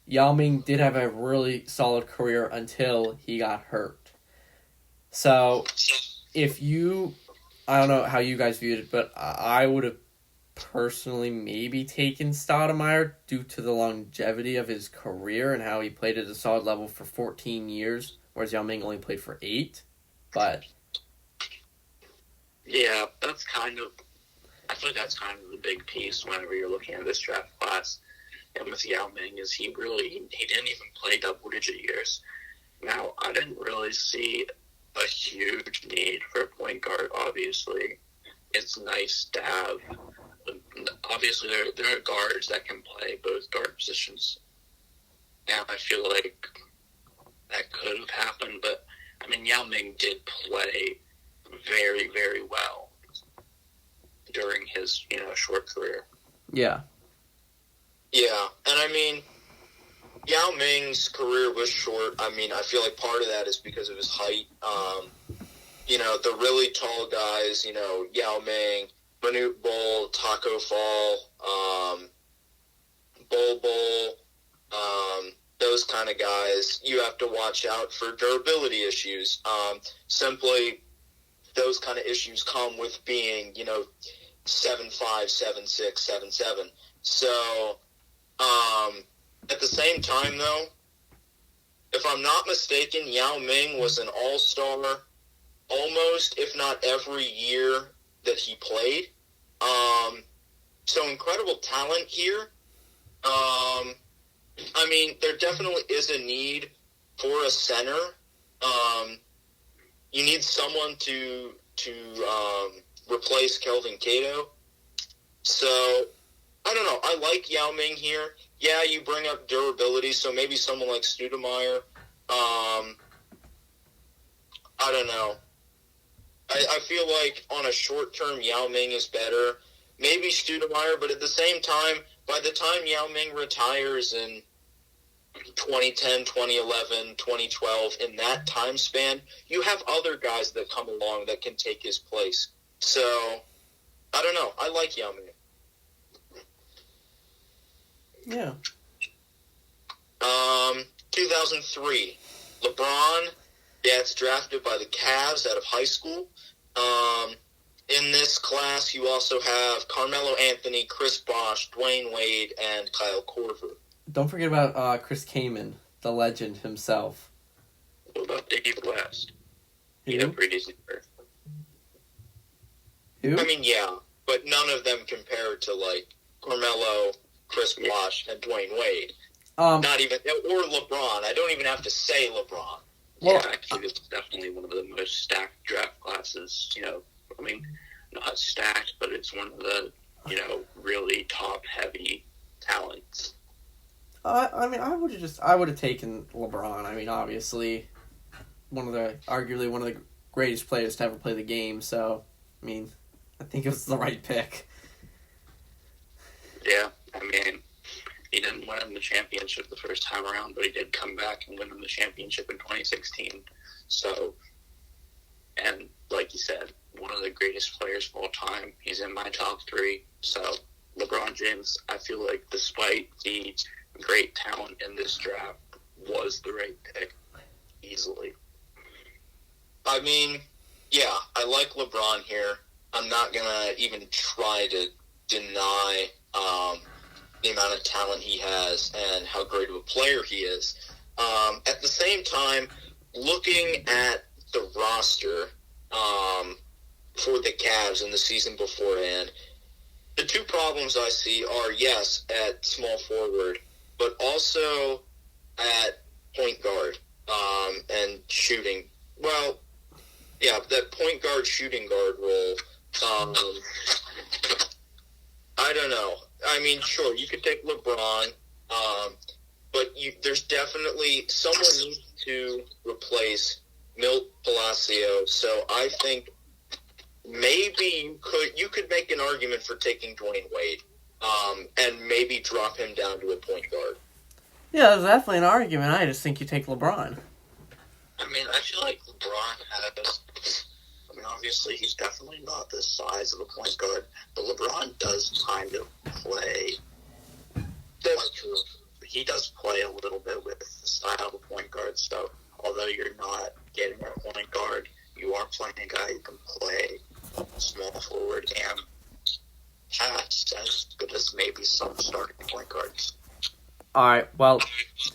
Yao Ming did have a really solid career until he got hurt. So, I don't know how you guys viewed it, but I would have personally maybe taken Stoudemire due to the longevity of his career and how he played at a solid level for 14 years, whereas Yao Ming only played for 8. But yeah, I feel like that's kind of the big piece whenever you're looking at this draft class. And with Yao Ming, is he didn't even play double-digit years. Now, I didn't really see a huge need for a point guard, obviously. It's nice to have. Obviously, there are guards that can play both guard positions. Now, I feel like that could have happened, but, I mean, Yao Ming did play very, very well during his, short career. yeah. Yeah, and I mean, Yao Ming's career was short. I mean, I feel like part of that is because of his height. The really tall guys, Yao Ming, Manute Bol, Taco Fall, Bol, those kind of guys, you have to watch out for durability issues. Simply, those kind of issues come with being, 7'5", 7'6", 7'7". So, at the same time, though, if I'm not mistaken, Yao Ming was an all-star almost, if not every year that he played. So incredible talent here. I mean, there definitely is a need for a center. You need someone to replace Kelvin Cato. So, I don't know. I like Yao Ming here. Yeah, you bring up durability, so maybe someone like Stoudemire. I don't know. I feel like on a short term, Yao Ming is better. Maybe Stoudemire, but at the same time, by the time Yao Ming retires in 2010, 2011, 2012, in that time span, you have other guys that come along that can take his place. So, I don't know. I like Yao Ming. Yeah. 2003. LeBron gets drafted by the Cavs out of high school. In this class, you also have Carmelo Anthony, Chris Bosh, Dwayne Wade, and Kyle Korver. Don't forget about Chris Kaman, the legend himself. What about Dave West? He Who? had a pretty decent career. Who? I mean, yeah, but none of them compare to, like, Carmelo, Chris Bosh, and Dwayne Wade. Not even, or LeBron. I don't even have to say LeBron. Well, yeah, actually, it's definitely one of the most stacked draft classes. I mean, not stacked, but it's one of the, really top-heavy talents. I mean, I would have taken LeBron. I mean, obviously, arguably one of the greatest players to ever play the game. So, I mean, I think it was the right pick. Yeah, I mean, he didn't win the championship the first time around, but he did come back and win the championship in 2016. So, and like you said, one of the greatest players of all time. He's in my top 3. So, LeBron James, I feel like despite the great talent in this draft, was the right pick easily. I mean, yeah, I like LeBron here. I'm not going to even try to deny the amount of talent he has and how great of a player he is. At the same time, looking at the roster for the Cavs in the season beforehand, the two problems I see are, yes, at small forward, but also at point guard and shooting. Well, yeah, that point guard, shooting guard role. I don't know. I mean, sure, you could take LeBron, but there's definitely someone needs to replace Milt Palacio. So I think maybe you could make an argument for taking Dwayne Wade, and maybe drop him down to a point guard. Yeah, there's definitely an argument. I just think you take LeBron. I mean, I feel like LeBron has... I mean, obviously, he's definitely not the size of a point guard, but LeBron does kind of play... He does play a little bit with the style of a point guard, so although you're not getting a point guard, you are playing a guy who can play small forward and pass as good as maybe some starting point guards. Alright, well,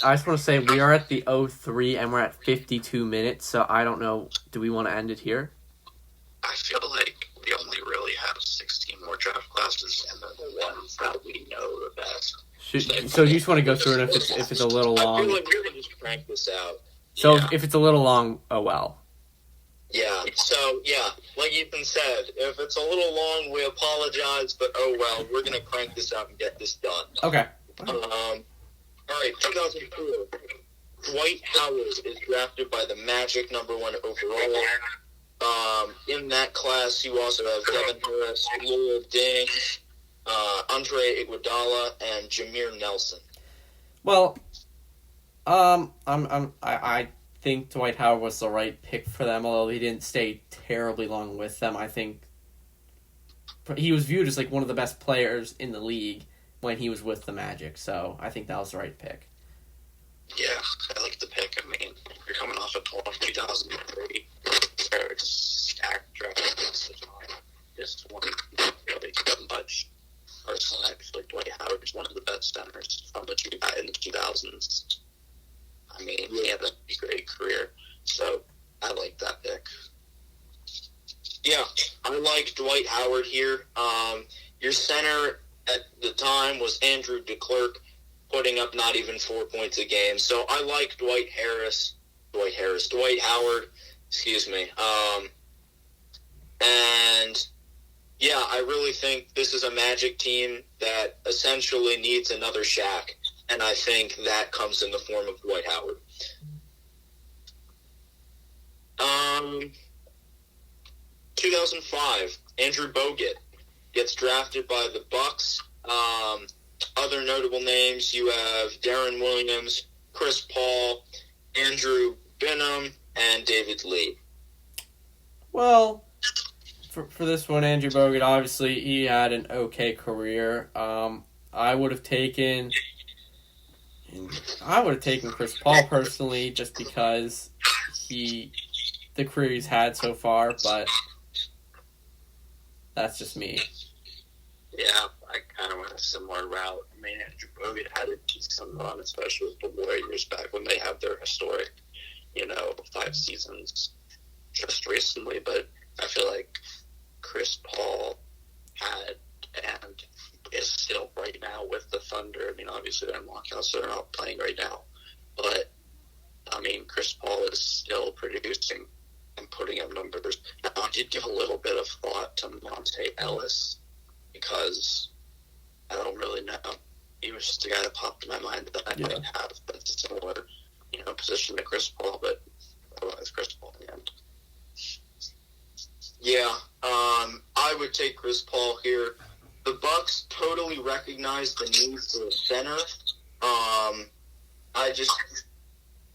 I just want to say we are at the 03 and we're at 52 minutes, so I don't know, do we want to end it here? I feel like we only really have 16 more draft classes, and they're the ones that we know the best. So you just want to go through it if it's a little long? I feel like we can just crank this out. So if it's a little long, oh well. Yeah, so, yeah, like Ethan said, if it's a little long, we apologize, but oh well, we're going to crank this out and get this done. Okay. All right, 2004. Dwight Howard is drafted by the Magic, number 1 overall. In that class, you also have Devin Harris, Lowell Ding, Andre Iguodala, and Jameer Nelson. Well, I think Dwight Howard was the right pick for them, although he didn't stay terribly long with them. I think he was viewed as like one of the best players in the league when he was with the Magic, so I think that was the right pick. Yeah, I like the pick. I mean, you're coming off a 2003 stacked draft against the time. Just one really much. Personally, I feel like Dwight Howard is one of the best centers from the in the 2000s. I mean, he had a great career, so I like that pick. Yeah, I like Dwight Howard here. Your center at the time was Andrew DeClercq, putting up not even 4 points a game. So I like Dwight Howard, excuse me. And yeah, I really think this is a Magic team that essentially needs another Shaq, and I think that comes in the form of Dwight Howard. 2005, Andrew Bogut gets drafted by the Bucks. Other notable names, you have Darren Williams, Chris Paul, Andrew Bynum, and David Lee. Well, for this one, Andrew Bogut, obviously, he had an okay career. I would have taken Chris Paul personally, just because the career he's had so far, but that's just me. Yeah, I kind of went a similar route. I mean, Andrew Bogut had a decent run, especially with the Warriors back when they had their historic, 5 seasons just recently. But I feel like Chris Paul had obviously they're in lockouts, so they're not playing right now. But, I mean, Chris Paul is still producing and putting up numbers. Now, I did give a little bit of thought to Monte Ellis because I don't really know. He was just a guy that popped in my mind that I might have that's a similar, position to Chris Paul, but otherwise Chris Paul in the end. Yeah, I would take Chris Paul here. The Bucks totally recognize the need for a center.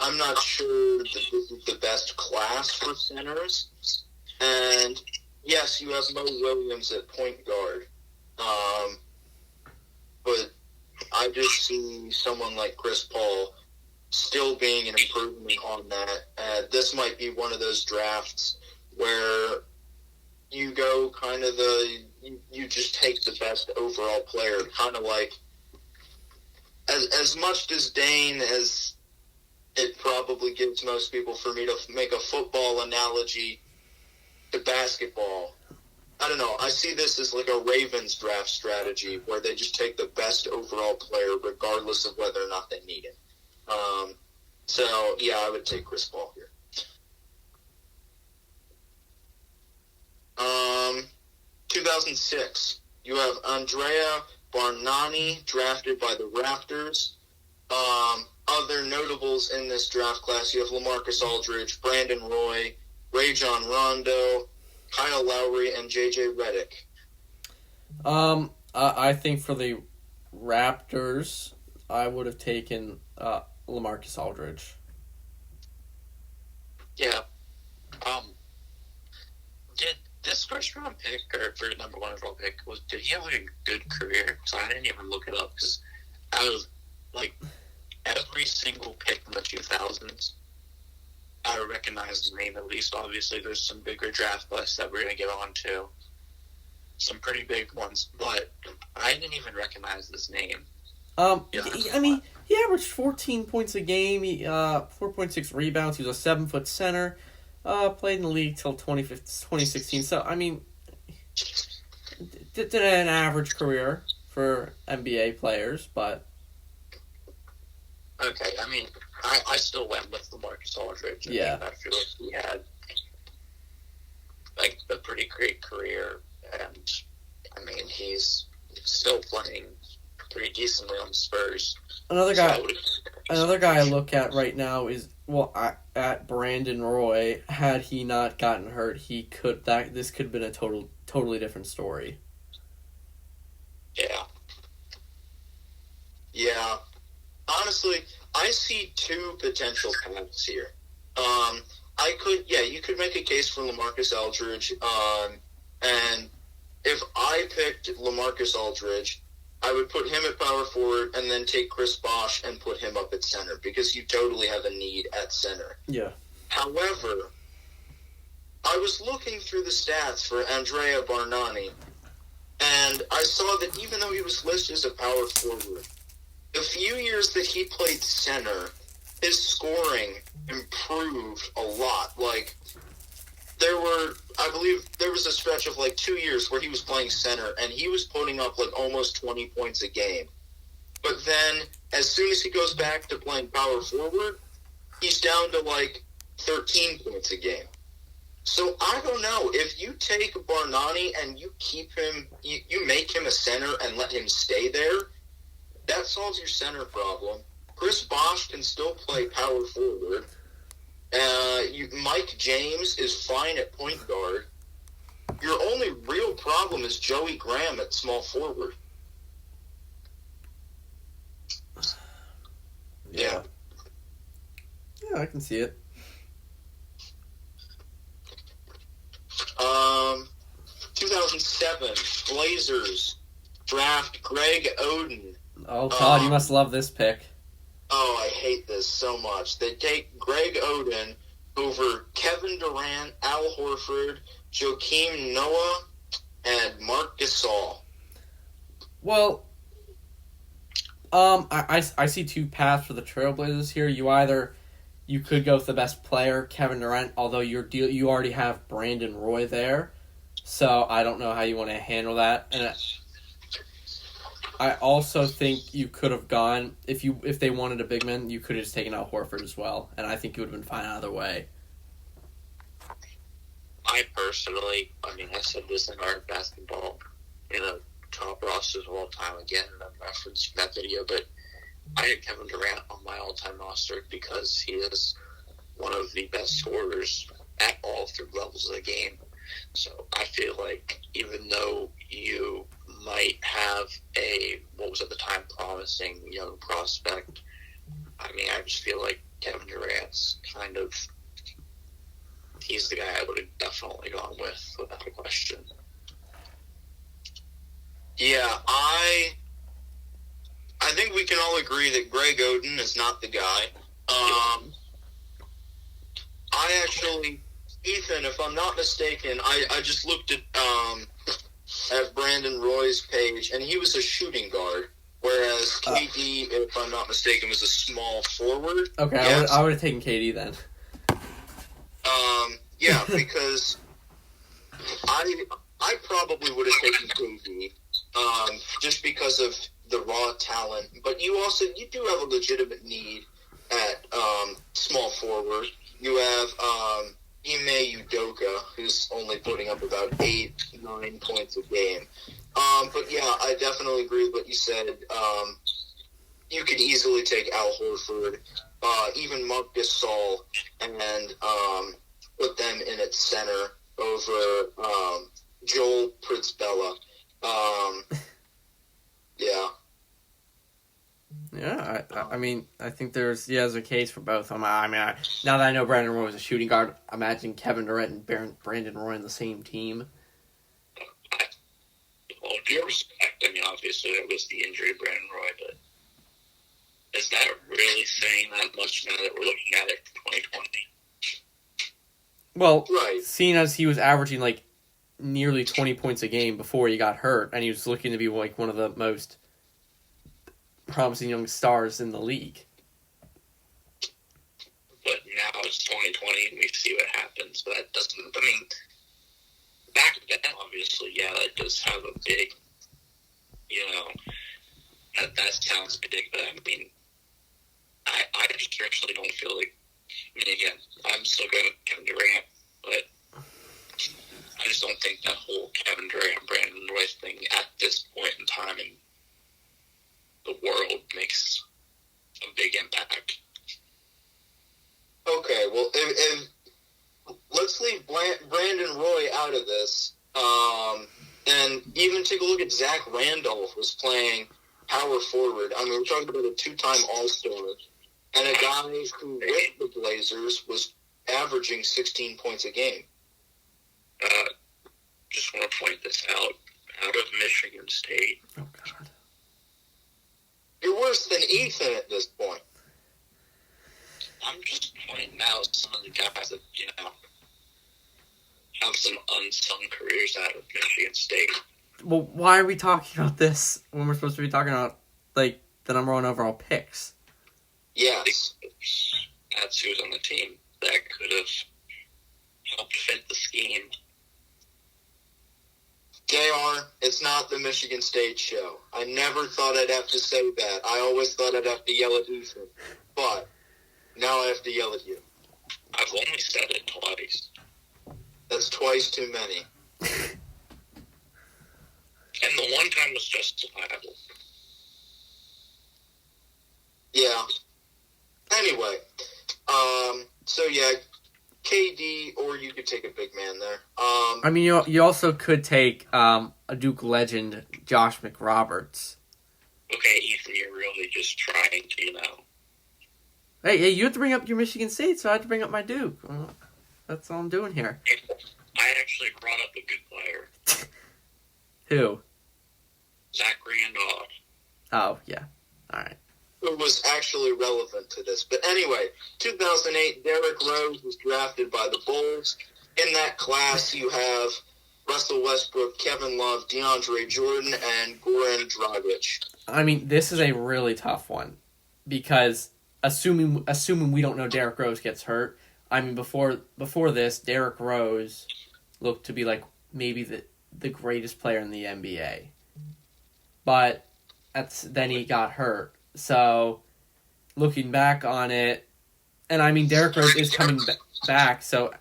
I'm not sure that this is the best class for centers. And yes, you have Mo Williams at point guard. But I just see someone like Chris Paul still being an improvement on that. This might be one of those drafts where you go kind of you just take the best overall player, kind of like as much disdain as it probably gives most people for me to make a football analogy to basketball. I don't know. I see this as like a Ravens draft strategy where they just take the best overall player regardless of whether or not they need him. So, yeah, I would take Chris Paul here. 2006, you have Andrea Bargnani, drafted by the Raptors. Other notables in this draft class, you have LaMarcus Aldridge, Brandon Roy, Rajon Rondo, Kyle Lowry, and J.J. Redick. I think for the Raptors, I would have taken LaMarcus Aldridge. Yeah. Did this first round pick, or for number one overall pick, did he have like a good career? So I didn't even look it up because out of like every single pick in the 2000s, I recognize his name at least. Obviously, there's some bigger draft busts that we're gonna get on to, some pretty big ones, but I didn't even recognize this name. I mean, he averaged 14 points a game. He 4.6 rebounds. He was a 7-foot center. Played in the league till 2016. So, I mean, did an average career for NBA players, but... Okay, I mean, I still went with LaMarcus Aldridge. I feel like he had, like, a pretty great career, and, I mean, he's still playing pretty decently on the Spurs. Another guy I look at right now is at Brandon Roy. Had he not gotten hurt, this could have been a totally different story. Yeah. Yeah. Honestly, I see two potential paths here. You could make a case for LaMarcus Aldridge. And if I picked LaMarcus Aldridge, I would put him at power forward and then take Chris Bosh and put him up at center because you totally have a need at center. Yeah. However, I was looking through the stats for Andrea Bargnani, and I saw that even though he was listed as a power forward, the few years that he played center, his scoring improved a lot. Like, I believe there was a stretch of like 2 years where he was playing center and he was putting up like almost 20 points a game. But then as soon as he goes back to playing power forward, he's down to like 13 points a game. So I don't know. If you take Bargnani and you keep him, you make him a center and let him stay there, that solves your center problem. Chris Bosh can still play power forward. Mike James is fine at point guard. Your only real problem is Joey Graham at small forward. Yeah. Yeah, I can see it. 2007, Blazers draft Greg Oden. Oh, God, you must love this pick. Oh, I hate this so much. They take Greg Oden over Kevin Durant, Al Horford, Joakim Noah, and Marc Gasol. Well, I see two paths for the Trailblazers here. You could go with the best player, Kevin Durant, although you already have Brandon Roy there. So I don't know how you want to handle that. And I also think you could have gone if they wanted a big man, you could have just taken out Horford as well, and I think it would have been fine either way. I personally, I said this in our basketball, top rosters of all time again, and I'm referencing that video, but I had Kevin Durant on my all-time roster because he is one of the best scorers at all three levels of the game. So I feel like even though you might have what was at the time promising young prospect, I just feel like Kevin Durant's he's the guy I would have definitely gone with without a question. Yeah, I think we can all agree that Greg Oden is not the guy. I actually, Ethan, if I'm not mistaken, I just looked at Brandon Roy's page, and he was a shooting guard, whereas KD, if I'm not mistaken, was a small forward. Okay, yes. I would have taken KD then. Yeah, because I probably would have taken KD, just because of the raw talent. But you do have a legitimate need at small forward. You have Ime Udoka, who's only putting up about 8-9 points a game. But yeah, I definitely agree with what you said. You could easily take Al Horford, even Marc Gasol, and put them in at center over Joel Pritzbella. Yeah. Yeah, I think there's a case for both of them. Now that I know Brandon Roy was a shooting guard, imagine Kevin Durant and Brandon Roy on the same team. Well, due respect, obviously there was the injury of Brandon Roy, but is that really saying that much now that we're looking at it for 2020? Well, right. Seeing as he was averaging nearly 20 points a game before he got hurt, and he was looking to be one of the most promising young stars in the league. But now it's 2020 and we see what happens. But that doesn't, back then, obviously, yeah, that does have a big, that sounds big, but I just actually don't feel like, again, I'm still going with Kevin Durant, but I just don't think that whole Kevin Durant, Brandon Roy thing at this point in time in the world makes a big impact. Okay, well, if let's leave Brandon Roy out of this, and even take a look at Zach Randolph was playing power forward. We're talking about a 2-time All-Star, and a guy who, with the Blazers, was averaging 16 points a game. Just want to point this out of Michigan State. Oh, God. You're worse than Ethan at this point. I'm just pointing out some of the guys that, have some unsung careers out of Michigan State. Well, why are we talking about this when we're supposed to be talking about, the number one overall picks? Yes. That's who's on the team that could have helped fit the scheme. JR, it's not the Michigan State show. I never thought I'd have to say that. I always thought I'd have to yell at Ethan. But now I have to yell at you. I've only said it twice. That's twice too many. And the one time was justifiable. Yeah. Anyway. So yeah, KD, or you could take a big man there. You also could take a Duke legend, Josh McRoberts. Okay, Ethan, you're really just trying to, Hey, you have to bring up your Michigan State, so I have to bring up my Duke. That's all I'm doing here. I actually brought up a good player. Who? Zach Randolph. Oh, yeah. All right. Who was actually relevant to this. But anyway, 2008, Derrick Rose was drafted by the Bulls. In that class, you have Russell Westbrook, Kevin Love, DeAndre Jordan, and Goran Dragic. This is a really tough one because assuming we don't know Derrick Rose gets hurt, before this, Derrick Rose looked to be maybe the greatest player in the NBA. But then he got hurt. So looking back on it, and I mean Derrick Rose is coming back, so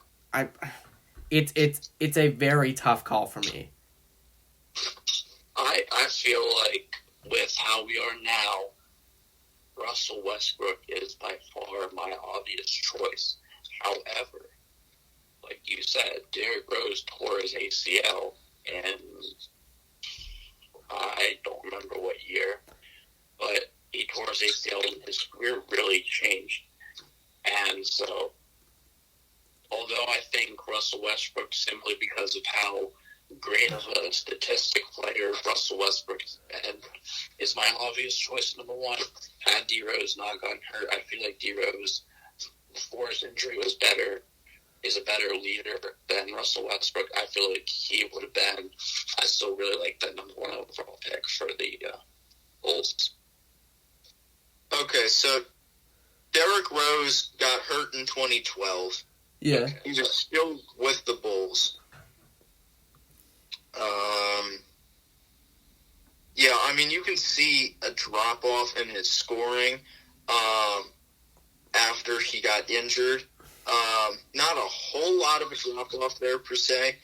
it's a very tough call for me. I feel like with how we are now, Russell Westbrook is by far my obvious choice. However, like you said, Derrick Rose tore his ACL, and I don't remember what year, but he tore his ACL and his career really changed. And so, although I think Russell Westbrook, simply because of how great of a statistic player Russell Westbrook is my obvious choice number one. Had D Rose not gotten hurt, I feel like D Rose, before his injury, is a better leader than Russell Westbrook. I feel like he would have been. I still really like that number one overall pick for the Bulls. Okay, so Derrick Rose got hurt in 2012. Yeah. He was still with the Bulls. Yeah, I mean, you can see a drop-off in his scoring after he got injured. Not a whole lot of a drop-off there, per se.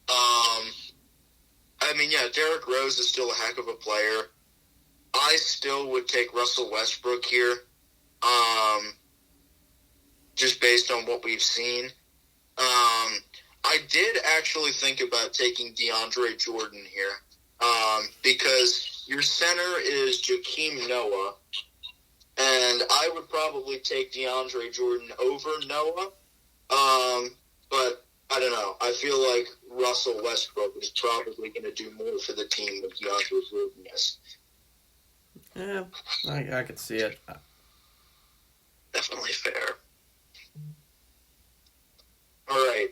I mean, yeah, Derrick Rose is still a heck of a player. I still would take Russell Westbrook here, just based on what we've seen. I did actually think about taking DeAndre Jordan here, because your center is Joakim Noah, and I would probably take DeAndre Jordan over Noah, but I don't know. I feel like Russell Westbrook is probably going to do more for the team than DeAndre Jordan is. Yeah, I could see it. Definitely fair. All right,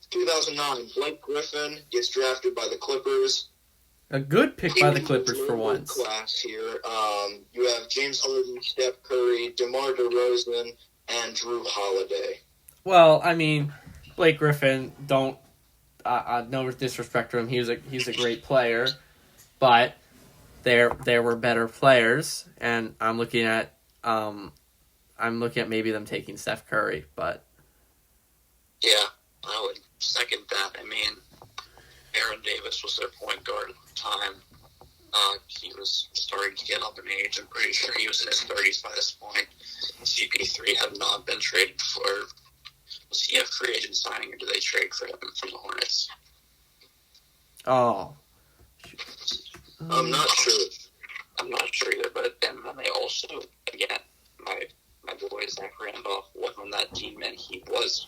2009, Blake Griffin gets drafted by the Clippers. A good pick by the Clippers for once. Class here. You have James Harden, Steph Curry, DeMar DeRozan, and Drew Holiday. Well, I mean, Blake Griffin, don't no disrespect to him. He's a great player, but there were better players, and I'm looking at maybe them taking Steph Curry, but Yeah, I would second that. I mean, Aaron Davis was their point guard at the time. He was starting to get up in age. I'm pretty sure he was in his 30s by this point. CP3 had not been traded for. Was he a free agent signing, or did they trade for him from the Hornets? oh, I'm not sure. I'm not sure either, but then they also, again, my boy Zach Randolph was on that team, and he was,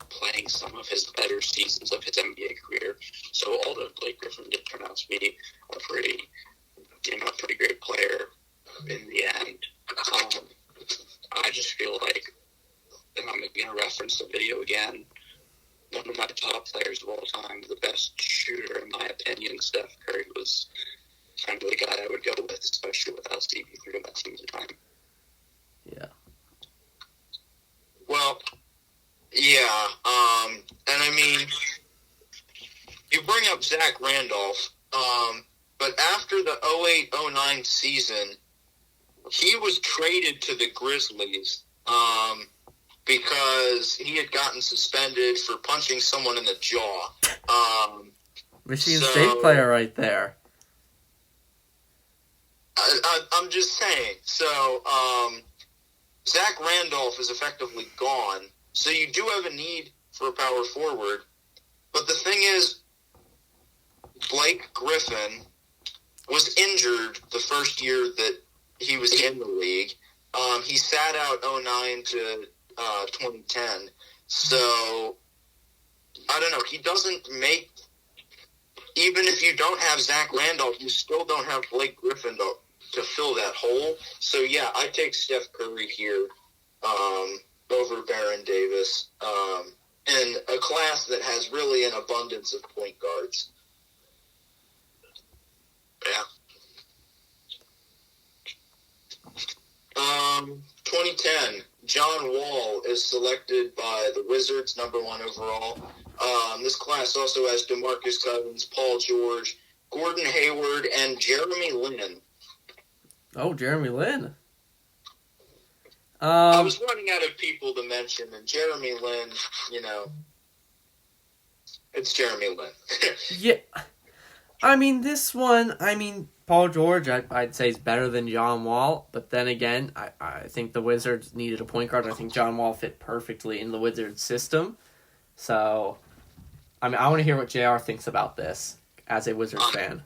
playing some of his better seasons of his NBA career. So although Blake Griffin did turn out to be a pretty great player in the end, I just feel like, and I'm going to reference the video again, one of my top players of all time, the best shooter in my opinion, Steph Curry, was kind of the guy I would go with, especially without CP3 on that team at the time. yeah. Well, yeah, and I mean, you bring up Zach Randolph, but after the 08-09 season, he was traded to the Grizzlies, because he had gotten suspended for punching someone in the jaw. Michigan State player right there. I'm just saying. So, Zach Randolph is effectively gone. So you do have a need for a power forward. But the thing is, Blake Griffin was injured the first year that he was in the league. He sat out 09 to 2010. So, I don't know. He doesn't make... Even if you don't have Zach Randolph, you still don't have Blake Griffin to fill that hole. So, yeah, I take Steph Curry here over Baron Davis in a class that has really an abundance of point guards. Yeah. 2010, John Wall is selected by the Wizards, number 1 overall. This class also has DeMarcus Cousins, Paul George, Gordon Hayward, and Jeremy Lin. Oh, Jeremy Lin. I was running out of people to mention, and Jeremy Lin, it's Jeremy Lin. Yeah. I mean, this one, Paul George, I'd say is better than John Wall, but then again, I think the Wizards needed a point guard. I think John Wall fit perfectly in the Wizards system. So, I want to hear what JR thinks about this as a Wizards fan.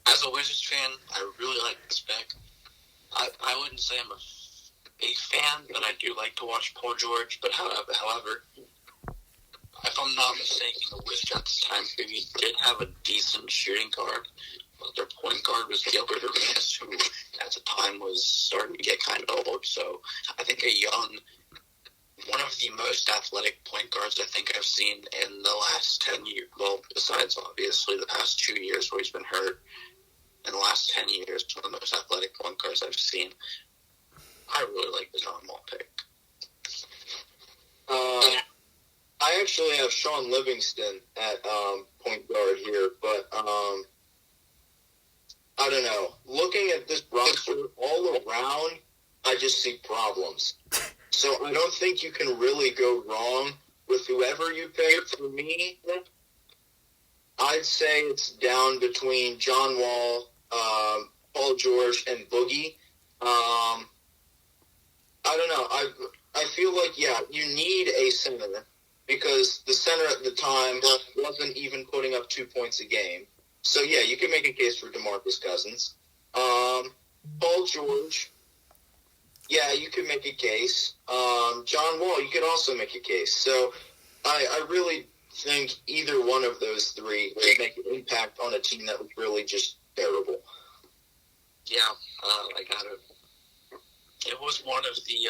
As a Wizards fan, I really like this pick. I wouldn't say I'm a big fan, but I do like to watch Paul George. But however, if I'm not mistaken, the Wizards at this time period did have a decent shooting guard, but their point guard was Gilbert Arenas, who at the time was starting to get kind of old. So I think one of the most athletic point guards I think I've seen in the last 10 years. Well, besides obviously the past 2 years where he's been hurt, in the last 10 years, one of the most athletic point guards I've seen. I really like the John Wall pick. I actually have Sean Livingston at point guard here, but I don't know. Looking at this roster all around, I just see problems. So I don't think you can really go wrong with whoever you pick. For me, I'd say it's down between John Wall, Paul George, and Boogie. I don't know. I feel like, you need a center because the center at the time wasn't even putting up 2 points a game. So, you can make a case for DeMarcus Cousins. Paul George, you could make a case. John Wall, you could also make a case. So, I really think either one of those three would make an impact on a team that was really just terrible. Yeah, I got it. It was one of the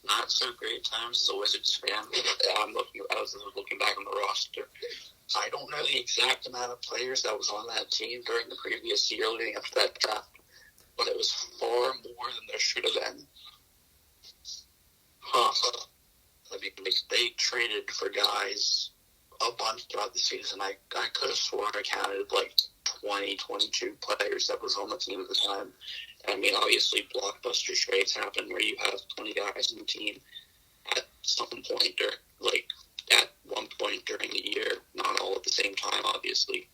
not so great times as a Wizards fan. I was looking back on the roster. I don't know the exact amount of players that was on that team during the previous year leading up to that draft, but it was far more than there should have been. I mean, they traded for guys a bunch throughout the season. I could have sworn I counted like 20, 22 players that was on the team at the time. I mean, obviously, blockbuster trades happen where you have 20 guys in the team at some point, or like at one point during the year, not all at the same time, obviously.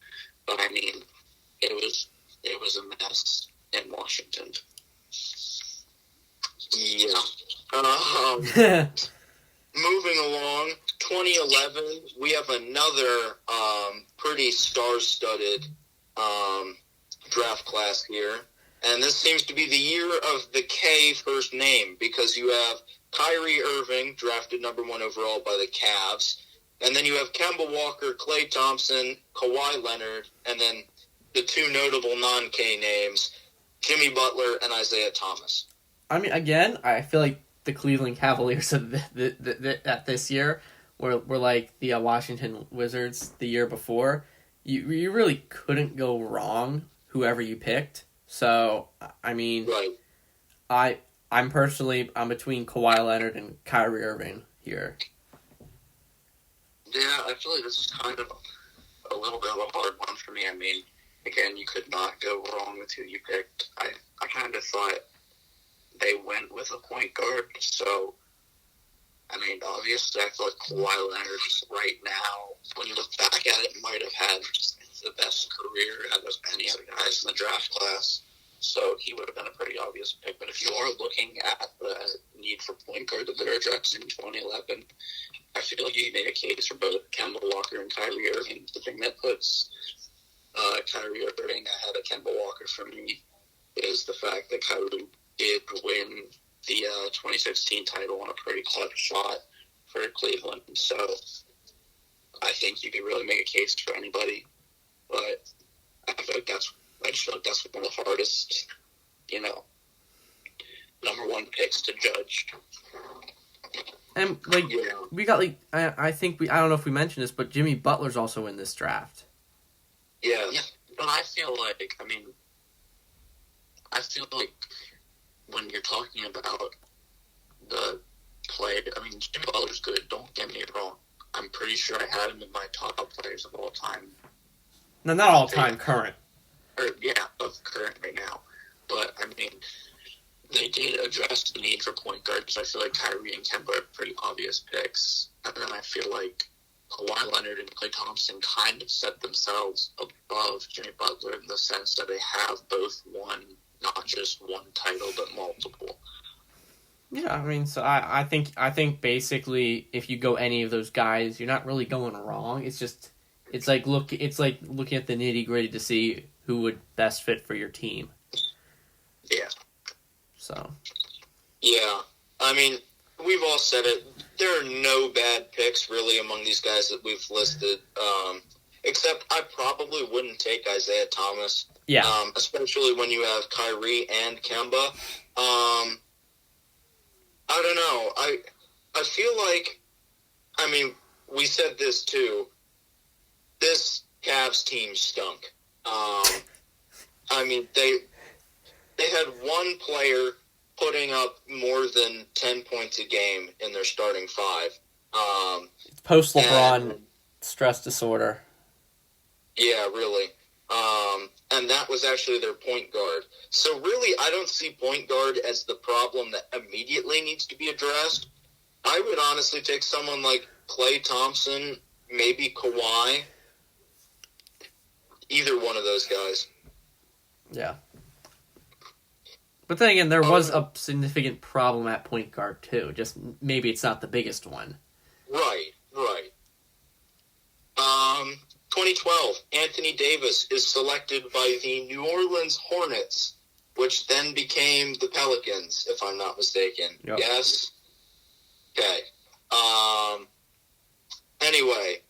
But I mean, it was a mess in Washington. Yeah. Moving along, 2011, we have another pretty star-studded draft class here. And this seems to be the year of the K first name because you have Kyrie Irving, drafted number 1 overall by the Cavs. And then you have Kemba Walker, Klay Thompson, Kawhi Leonard, and then the two notable non-K names, Jimmy Butler and Isaiah Thomas. I mean, again, I feel like the Cleveland Cavaliers of at this year were like the Washington Wizards the year before. You really couldn't go wrong whoever you picked. So, I mean, right. I'm between Kawhi Leonard and Kyrie Irving here. Yeah, I feel like this is kind of a little bit of a hard one for me. I mean, again, you could not go wrong with who you picked. I kind of thought they went with a point guard, so, I mean, obviously I feel like Kawhi Leonard right now, when you look back at it, might have had the best career out of any other guys in the draft class. So he would have been a pretty obvious pick. But if you are looking at the need for point guard that they're addressing in 2011, I feel like you can make a case for both Kemba Walker and Kyrie Irving. The thing that puts Kyrie Irving ahead of Kemba Walker for me is the fact that Kyrie did win the 2016 title on a pretty clutch shot for Cleveland. So I think you could really make a case for anybody. But I just feel like that's one of the hardest, number 1 picks to judge. And we got I don't know if we mentioned this, but Jimmy Butler's also in this draft. Yeah. But I feel like when you're talking about the play, I mean, Jimmy Butler's good. Don't get me wrong. I'm pretty sure I had him in my top players of all time. No, not all time, current. Of current right now. but I mean, they did address the need for point guards. I feel like Kyrie and Kemba are pretty obvious picks. And then I feel like Kawhi Leonard and Klay Thompson kind of set themselves above Jimmy Butler in the sense that they have both won not just one title, but multiple. Yeah, I mean, so I think basically if you go any of those guys, you're not really going wrong. It's like looking at the nitty gritty to see who would best fit for your team. Yeah. So. Yeah, I mean, we've all said it. There are no bad picks really among these guys that we've listed. Except I probably wouldn't take Isaiah Thomas. Yeah. Especially when you have Kyrie and Kemba. I don't know. I feel like, I mean, we said this too. This Cavs team stunk. I mean, they had one player putting up more than 10 points a game in their starting five. Post LeBron stress disorder. Yeah, really. And that was actually their point guard. So really, I don't see point guard as the problem that immediately needs to be addressed. I would honestly take someone like Klay Thompson, maybe Kawhi. Either one of those guys. Yeah. But then again, there was a significant problem at point guard, too. Just maybe it's not the biggest one. Right. 2012, Anthony Davis is selected by the New Orleans Hornets, which then became the Pelicans, if I'm not mistaken. Yep. Yes? Okay. Anyway,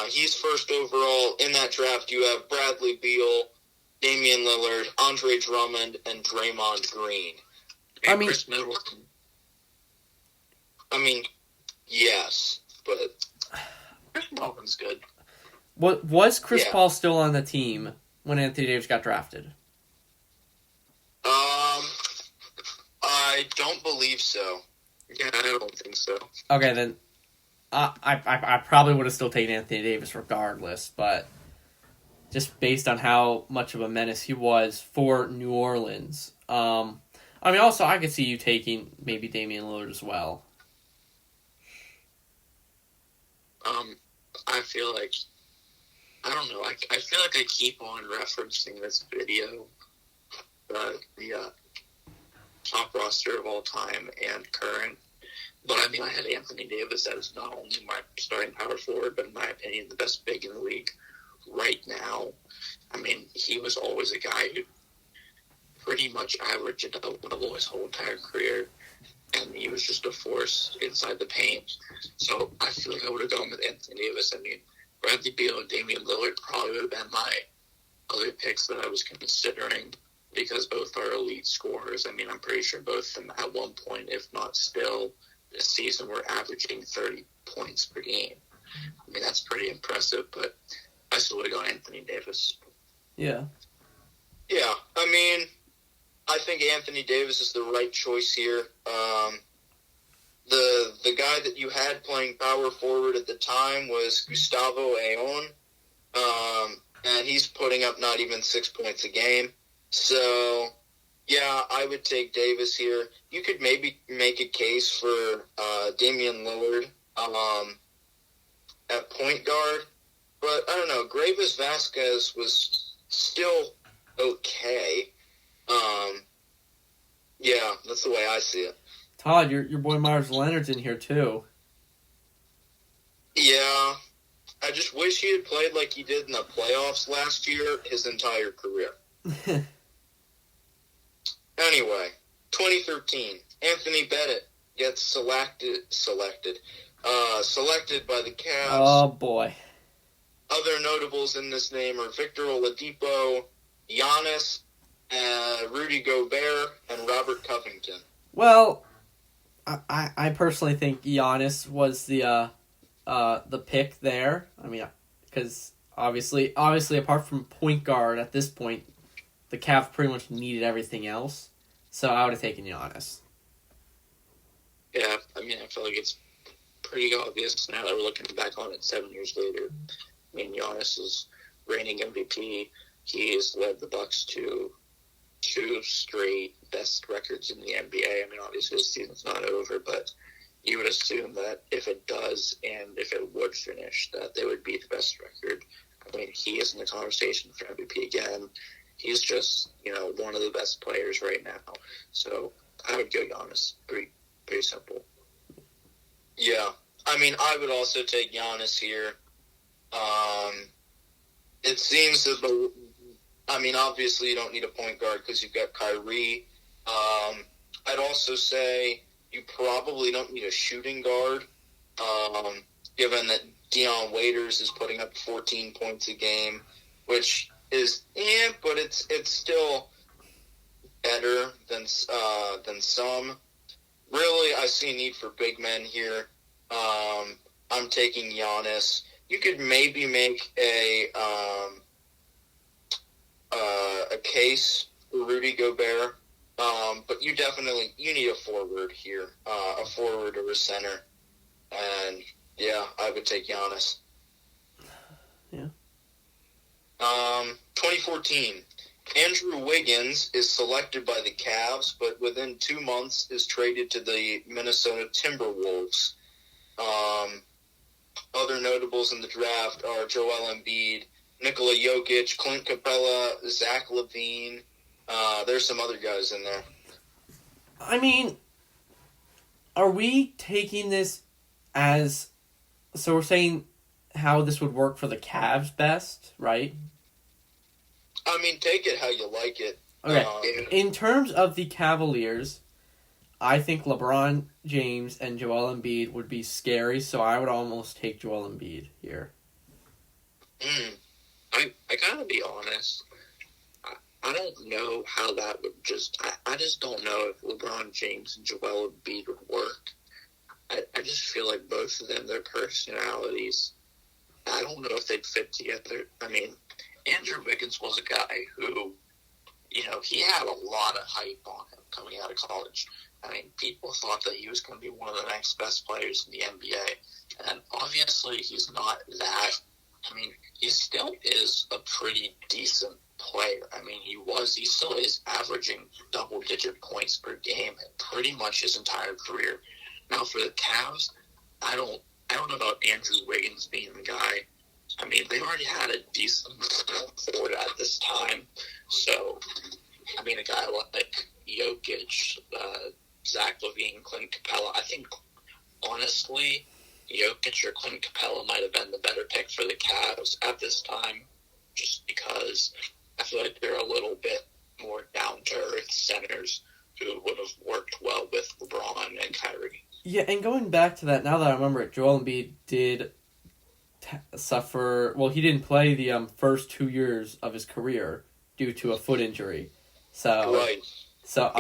he's first overall. In that draft, you have Bradley Beal, Damian Lillard, Andre Drummond, and Draymond Green. And Chris Middleton. I mean, yes, but Chris Middleton's good. What was Chris Paul still on the team when Anthony Davis got drafted? I don't believe so. Yeah, I don't think so. Okay, then I probably would have still taken Anthony Davis regardless, but just based on how much of a menace he was for New Orleans. I mean, also, I could see you taking maybe Damian Lillard as well. I feel like, I don't know, I feel like I keep on referencing this video, the top roster of all time and current. But I mean, I had Anthony Davis as not only my starting power forward, but in my opinion, the best big in the league right now. I mean, he was always a guy who pretty much averaged a double-double his whole entire career, and he was just a force inside the paint. So I feel like I would have gone with Anthony Davis. I mean, Bradley Beal and Damian Lillard probably would have been my other picks that I was considering because both are elite scorers. I mean, I'm pretty sure both of them at one point, if not still, this season were averaging 30 points per game. I mean, that's pretty impressive, but I still would have gone Anthony Davis. Yeah. Yeah, I mean, I think Anthony Davis is the right choice here. The guy that you had playing power forward at the time was Gustavo Ayon, and he's putting up not even 6 points a game. So, yeah, I would take Davis here. You could maybe make a case for Damian Lillard at point guard, but I don't know. Gravis Vasquez was still okay. Yeah, that's the way I see it. Todd, your boy Myers Leonard's in here too. Yeah, I just wish he had played like he did in the playoffs last year his entire career. Anyway, 2013, Anthony Bennett gets selected by the Cavs. Oh boy. Other notables in this name are Victor Oladipo, Giannis, Rudy Gobert, and Robert Covington. Well, I personally think Giannis was the pick there. I mean, because obviously, apart from point guard at this point, the Cavs pretty much needed everything else. So I would have taken Giannis. Yeah, I mean, I feel like it's pretty obvious now that we're looking back on it 7 years later. I mean, Giannis is reigning MVP. He has led the Bucks to 2 straight best records in the NBA. I mean, obviously the season's not over, but you would assume that if it does and if it would finish, that they would be the best record. I mean, he is in the conversation for MVP again. He's just, one of the best players right now. So I would go Giannis. Pretty simple. Yeah. I mean, I would also take Giannis here. It seems that obviously you don't need a point guard because you've got Kyrie. I'd also say you probably don't need a shooting guard, given that Deion Waiters is putting up 14 points a game, which is, but it's still better than some. Really, I see a need for big men here. I'm taking Giannis. You could maybe make a case for Rudy Gobert, but you need a forward here, a forward or a center, and yeah, I would take Giannis. Yeah. 2014. Andrew Wiggins is selected by the Cavs, but within 2 months is traded to the Minnesota Timberwolves. Other notables in the draft are Joel Embiid, Nikola Jokic, Clint Capella, Zach LaVine. There's some other guys in there. I mean, are we taking this as... So we're saying how this would work for the Cavs best, right? I mean, take it how you like it. Okay. In terms of the Cavaliers, I think LeBron James and Joel Embiid would be scary, so I would almost take Joel Embiid here. I gotta be honest. I don't know how that would I just don't know if LeBron James and Joel Embiid would work. I just feel like both of them, their personalities, I don't know if they'd fit together. I mean, Andrew Wiggins was a guy who, he had a lot of hype on him coming out of college. I mean, people thought that he was going to be one of the next best players in the NBA. And obviously he's not that. I mean, he still is a pretty decent player. I mean, he still is averaging double-digit points per game pretty much his entire career. Now, for the Cavs, I don't know about Andrew Wiggins being the guy. I mean, they already had a decent forward at this time. So, I mean, a guy like Jokic, Zach LaVine, Clint Capella, I think, honestly, Jokic or Clint Capella might have been the better pick for the Cavs at this time, just because I feel like they're a little bit more down-to-earth centers who would have worked well with LeBron and Kyrie. Yeah, and going back to that, now that I remember it, Joel Embiid did suffer... Well, he didn't play the first 2 years of his career due to a foot injury. So, Right. So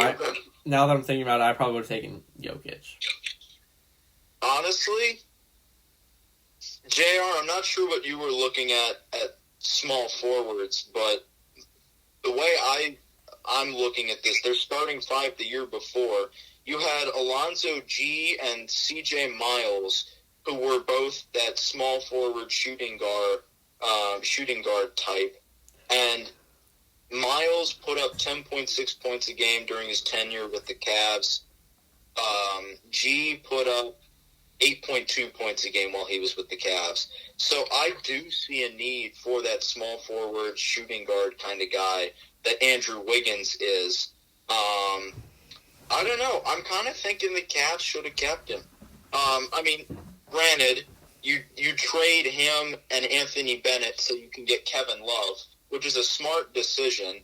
now that I'm thinking about it, I probably would have taken Jokic. Honestly, JR, I'm not sure what you were looking at small forwards, but the way I'm looking at this, they're starting 5 the year before. You had Alonzo G and CJ Miles, who were both that small forward shooting guard type, and Miles put up 10.6 points a game during his tenure with the Cavs. G put up 8.2 points a game while he was with the Cavs. So I do see a need for that small forward shooting guard kind of guy that Andrew Wiggins is. I don't know. I'm kind of thinking the Cavs should have kept him. I mean, granted, you trade him and Anthony Bennett so you can get Kevin Love, which is a smart decision.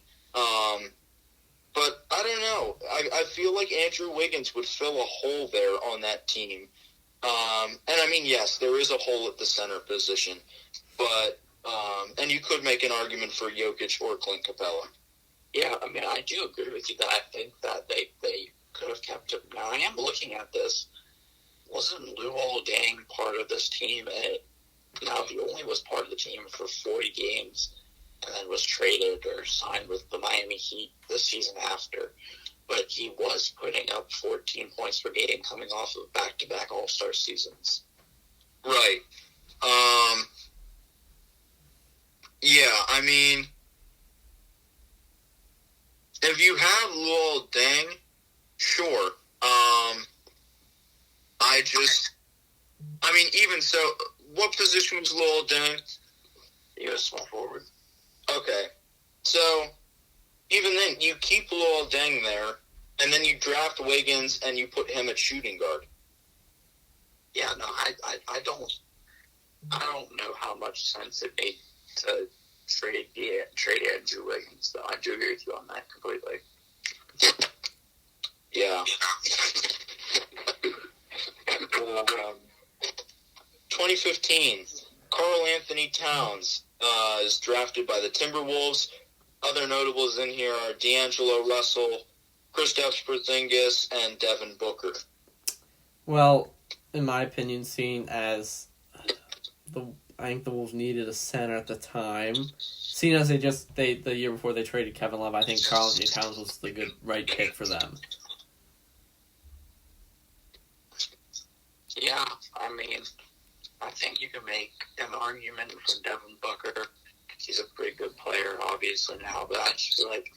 But I don't know. I feel like Andrew Wiggins would fill a hole there on that team. And I mean, yes, there is a hole at the center position, but and you could make an argument for Jokic or Clint Capella. Yeah, I mean, I do agree with you that I think that they could have kept him. Now, I am looking at this. Wasn't Luol Deng part of this team? Now, he only was part of the team for 40 games and then was traded or signed with the Miami Heat the season after. But he was putting up 14 points per game coming off of back-to-back All-Star seasons. Right. Yeah, I mean, If you have Luol Deng, sure. Even so, what position was Luol Deng? He was small forward. Okay. So, even then, you keep Luol Deng there, and then you draft Wiggins and you put him at shooting guard. Yeah, no, I don't know how much sense it made to trade Andrew Wiggins, though. I do agree with you on that completely. Yeah. 2015, Karl Anthony Towns is drafted by the Timberwolves. Other notables in here are D'Angelo Russell, Kristaps Porzingis, and Devin Booker. Well, in my opinion, seeing as I think the Wolves needed a center at the time, seeing as the year before they traded Kevin Love, I think Karl Anthony Towns was the good right pick for them. Yeah, I think you can make an argument for Devin Booker. He's a pretty good player, obviously, now, but I just feel like,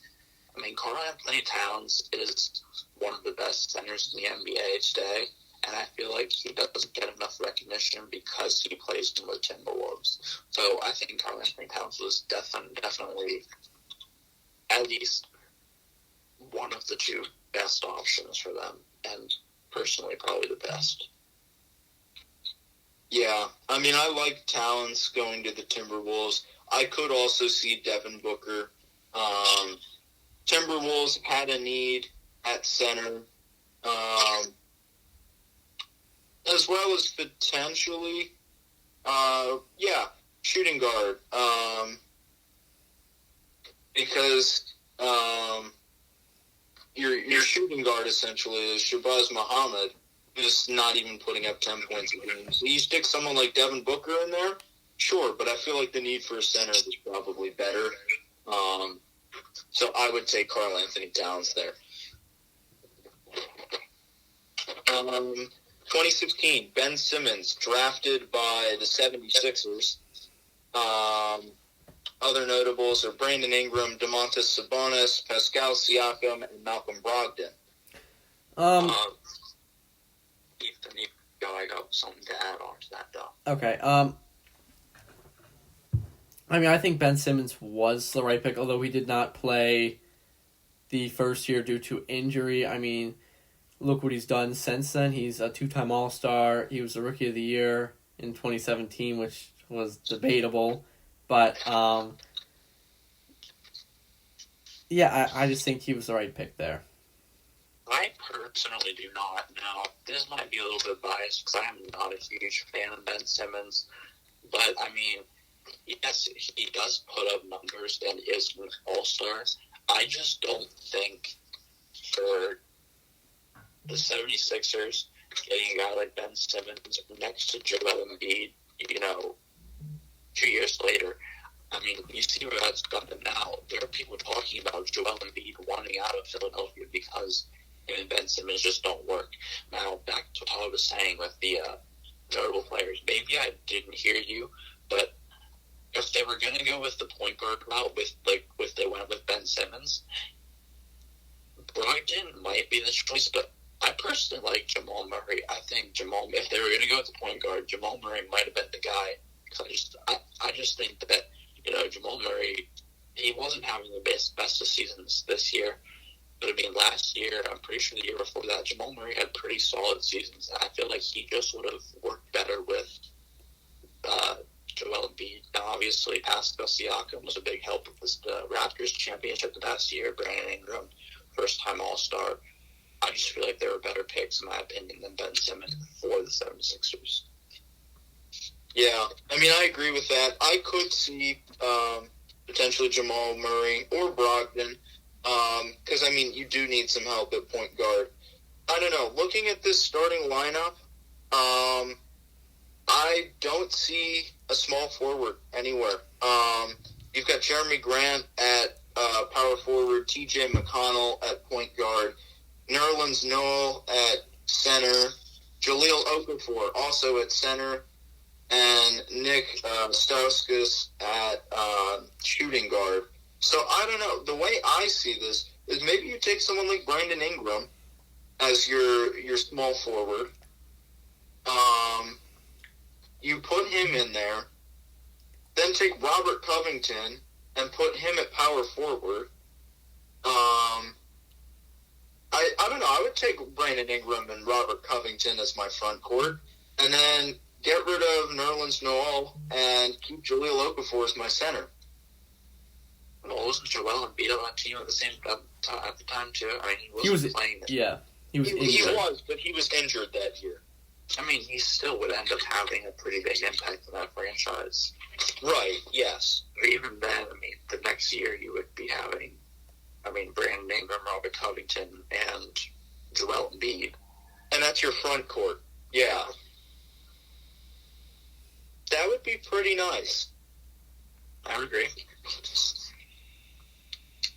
Karl Anthony Towns is one of the best centers in the NBA today, and I feel like he doesn't get enough recognition because he plays in the Timberwolves. So I think Karl Anthony Towns was definitely at least one of the two best options for them, and personally probably the best. Yeah, I like Towns going to the Timberwolves. I could also see Devin Booker. Timberwolves had a need at center, as well as potentially, shooting guard. Because your shooting guard essentially is Shabazz Muhammad, who's not even putting up 10 points a game. So you stick someone like Devin Booker in there, sure, but I feel like the need for a center is probably better. So I would take Karl Anthony Towns there. 2016, Ben Simmons, drafted by the 76ers. Other notables are Brandon Ingram, Domantas Sabonis, Pascal Siakam, and Malcolm Brogdon. Ethan, I got something to add on to that, though. Okay. I think Ben Simmons was the right pick, although he did not play the first year due to injury. Look what he's done since then. He's a two-time All-Star. He was the Rookie of the Year in 2017, which was debatable. But, I just think he was the right pick there. I personally do not. Now, this might be a little bit biased because I'm not a huge fan of Ben Simmons. But, yes, he does put up numbers and is an all-star. I just don't think for the 76ers getting a guy like Ben Simmons next to Joel Embiid, 2 years later, you see where that's gotten now. There are people talking about Joel Embiid wanting out of Philadelphia because him and Ben Simmons just don't work. Now, back to what I was saying with the notable players. Maybe I didn't hear you, but if they were going to go with the point guard route, if they went with Ben Simmons, Brogdon might be the choice, but I personally like Jamal Murray. I think if they were going to go with the point guard, Jamal Murray might have been the guy. Because I just think that, Jamal Murray, he wasn't having the best of seasons this year. But, last year, I'm pretty sure the year before that, Jamal Murray had pretty solid seasons. And I feel like he just would have worked better with Joel Embiid. Now, obviously, Pascal Siakam was a big help with the Raptors championship last year. Brandon Ingram, first-time All-Star. I just feel like they were better picks, in my opinion, than Ben Simmons for the 76ers. Yeah, I agree with that. I could see potentially Jamal Murray or Brogdon because, you do need some help at point guard. I don't know. Looking at this starting lineup, I don't see a small forward anywhere. You've got Jeremy Grant at power forward, TJ McConnell at point guard, Nerlens Noel at center, Jahlil Okafor also at center, and Nick Stauskas at shooting guard. So I don't know. The way I see this is maybe you take someone like Brandon Ingram as your small forward. You put him in there, then take Robert Covington and put him at power forward. I don't know. I would take Brandon Ingram and Robert Covington as my front court, and then get rid of Nerlens Noel and keep Jahlil Okafor as my center. Well, wasn't Joel Embiid on that team at the time too? I mean, He was playing. Yeah, he was injured. He was, but he was injured that year. I mean, he still would end up having a pretty big impact on that franchise. Right, yes. But even then, I mean, the next year you would be having, Brandon Ingram, Robert Covington, and Joel Embiid. And that's your front court. Yeah. That would be pretty nice. I would agree.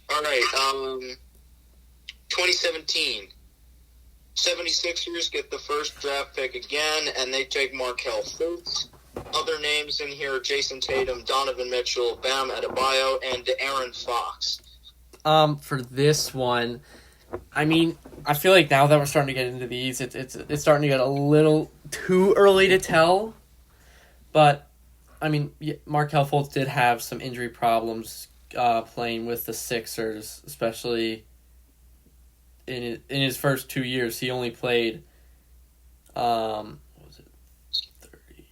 All right, 2017. 76ers get the first draft pick again, and they take Markelle Fultz. Other names in here: Jason Tatum, Donovan Mitchell, Bam Adebayo, and De'Aaron Fox. For this one, I mean, I feel like now that we're starting to get into these, it's starting to get a little too early to tell. But I mean, Markelle Fultz did have some injury problems playing with the Sixers, especially in his first 2 years. He only played, what was it,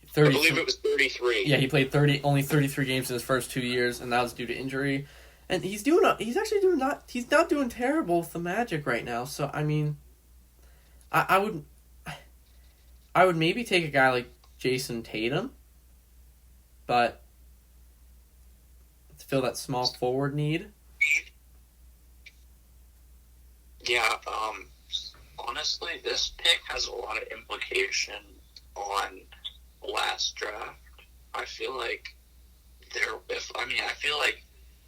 30? I believe it was 33. Yeah, he played only 33 games in his first 2 years, and that was due to injury. And he's not doing terrible with the Magic right now. So I mean, I would maybe take a guy like Jason Tatum, but to fill that small forward need. Yeah, honestly, this pick has a lot of implication on last draft. I feel like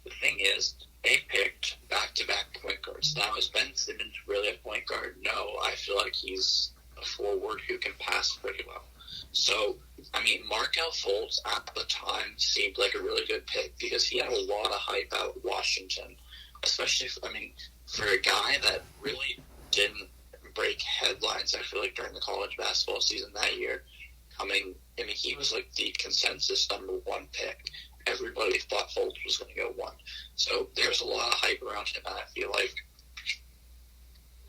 the thing is, they picked back-to-back point guards. Now, is Ben Simmons really a point guard? No, I feel like he's a forward who can pass pretty well. So, Markelle Fultz at the time seemed like a really good pick because he had a lot of hype out of Washington, especially, for a guy that really didn't break headlines, I feel like, during the college basketball season that year. He was like the consensus number one pick. Everybody thought Fultz was going to go one. So there's a lot of hype around him, and I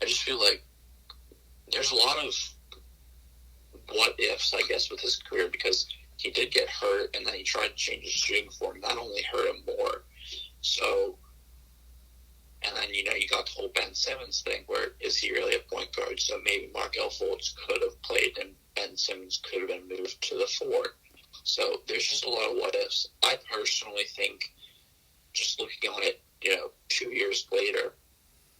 just feel like there's a lot of what ifs, I guess, with his career because he did get hurt, and then he tried to change his shooting form. That only hurt him more. So, and then, you got the whole Ben Simmons thing where is he really a point guard? So maybe Markelle Fultz could have played and Ben Simmons could have been moved to the 4. So there's just a lot of what ifs. I personally think, just looking on it, 2 years later,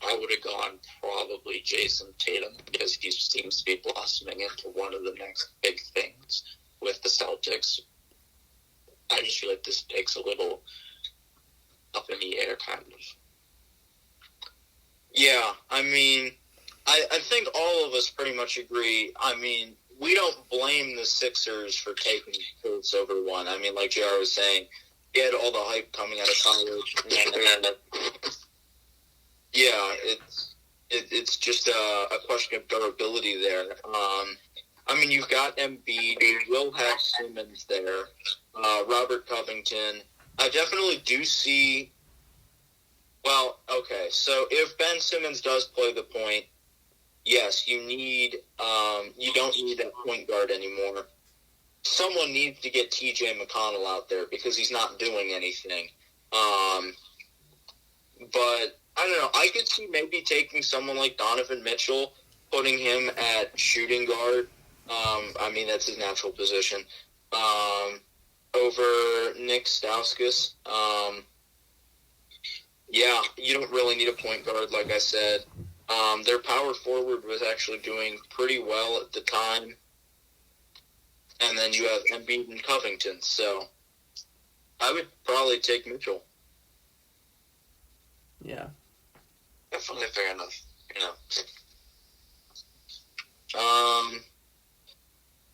I would have gone probably Jason Tatum because he seems to be blossoming into one of the next big things with the Celtics. I just feel like this pick's a little up in the air, kind of. Yeah, I think all of us pretty much agree. We don't blame the Sixers for taking Fultz over one. Like JR was saying, he had all the hype coming out of college. And yeah, it's just a question of durability there. You've got Embiid, you will have Simmons there, Robert Covington. I definitely do see. Well, okay, so if Ben Simmons does play the point, yes, you don't need that point guard anymore. Someone needs to get TJ McConnell out there because he's not doing anything. But, I don't know, I could see maybe taking someone like Donovan Mitchell, putting him at shooting guard. That's his natural position. Over Nick Stauskas. Yeah, you don't really need a point guard, like I said. Their power forward was actually doing pretty well at the time. And then you have Embiid and Covington, so I would probably take Mitchell. Yeah. Definitely fair enough.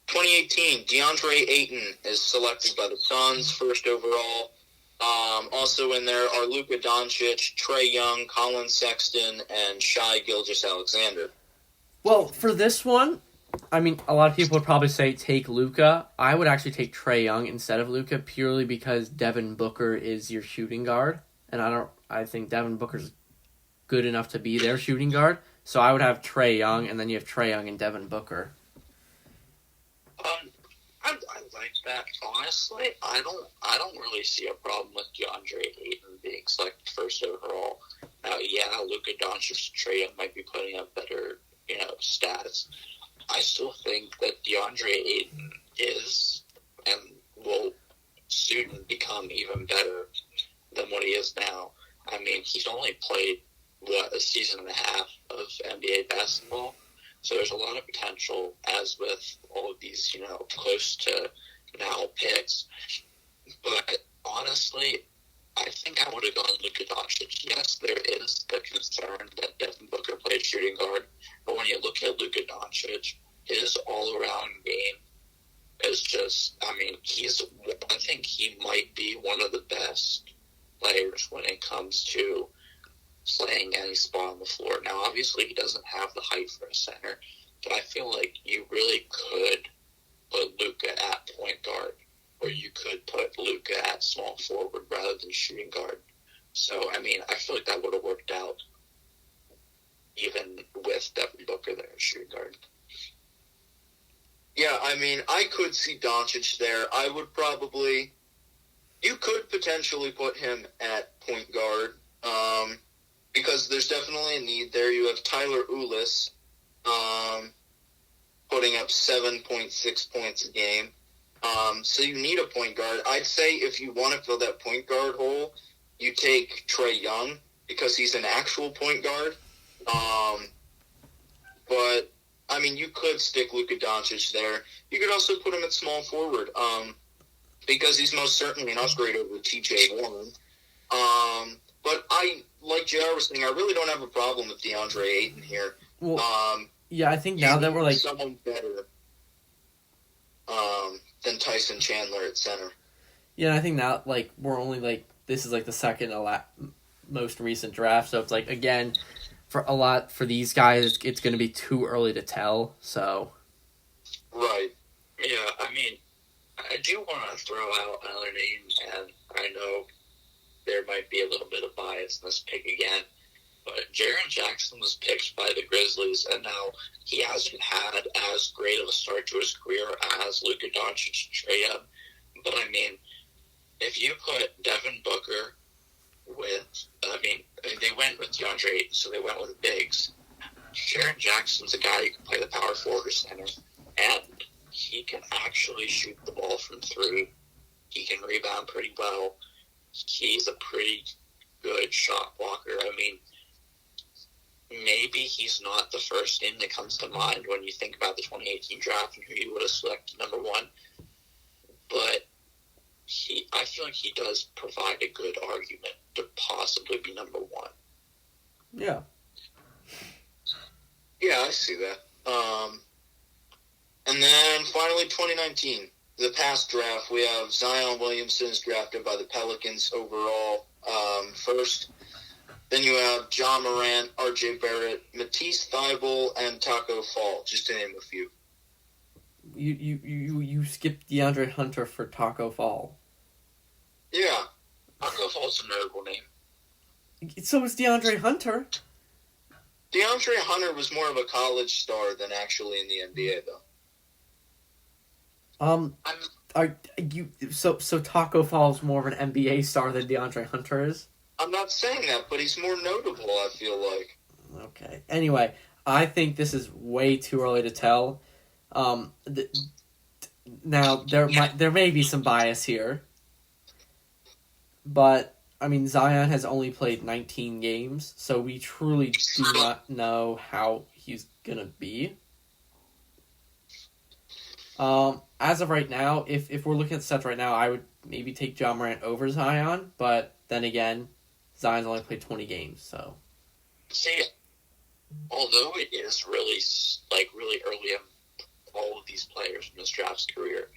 2018, DeAndre Ayton is selected by the Suns, first overall. Also in there are Luka Doncic, Trae Young, Colin Sexton, and Shai Gilgeous-Alexander. Well, for this one, I mean, a lot of people would probably say take Luka. I would actually take Trae Young instead of Luka purely because Devin Booker is your shooting guard, and I think Devin Booker's good enough to be their shooting guard. So I would have Trae Young, and then you have Trae Young and Devin Booker. I like that. Honestly, I don't really see a problem with DeAndre Ayton being selected first overall. Now, yeah, Luka Doncic and Trae Young might be putting up better, stats. I still think that DeAndre Ayton is and will soon become even better than what he is now. I mean, he's only played a season and a half of NBA basketball. So there's a lot of potential, as with all of these, close to now picks. But honestly, I think I would have gone Luka Doncic. Yes, there is the concern that Devin Booker plays shooting guard. But when you look at Luka Doncic, his all-around game is just, I think he might be one of the best players when it comes to playing any spot on the floor. Now, obviously, he doesn't have the height for a center, but I feel like you really could put Luka at point guard, or you could put Luka at small forward rather than shooting guard. So, I feel like that would have worked out even with Devin Booker there at shooting guard. Yeah, I could see Doncic there. You could potentially put him at point guard, because there's definitely a need there. You have Tyler Ulis putting up 7.6 points a game. So you need a point guard. I'd say if you want to fill that point guard hole, you take Trae Young because he's an actual point guard. But, you could stick Luka Doncic there. You could also put him at small forward because he's most certainly an upgrade over TJ Warren. But like JR was saying, I really don't have a problem with DeAndre Ayton here. Well, yeah, I think now that we're like someone better than Tyson Chandler at center. Yeah, I think now we're only this is the second most recent draft, so it's again for these guys, it's going to be too early to tell. So, right. Yeah, I do want to throw out another name, and I know there might be a little bit of bias in this pick again, but Jaren Jackson was picked by the Grizzlies, and now he hasn't had as great of a start to his career as Luka Doncic and Trae Young. But if you put Devin Booker they went with DeAndre Ayton, so they went with bigs. Jaren Jackson's a guy who can play the power forward or center, and he can actually shoot the ball from three. He can rebound pretty well. He's a pretty good shot blocker. Maybe he's not the first name that comes to mind when you think about the 2018 draft and who you would have selected number one. But I feel like he does provide a good argument to possibly be number one. Yeah. Yeah, I see that. And then finally 2019. The past draft, we have Zion Williamson is drafted by the Pelicans overall first. Then you have John Morant, R.J. Barrett, Matisse Thybulle, and Taco Fall, just to name a few. You skipped DeAndre Hunter for Taco Fall. Yeah. Taco Fall's a notable name. So is DeAndre Hunter. DeAndre Hunter was more of a college star than actually in the NBA, though. So Taco Fall's more of an NBA star than DeAndre Hunter is? I'm not saying that, but he's more notable, I feel like. Okay. Anyway, I think this is way too early to tell. Now there may be some bias here, but Zion has only played 19 games, so we truly do not know how he's gonna be. As of right now, if we're looking at stats right now, I would maybe take John Morant over Zion, but then again, Zion's only played 20 games, so. See, although it is really early in all of these players in this draft's career,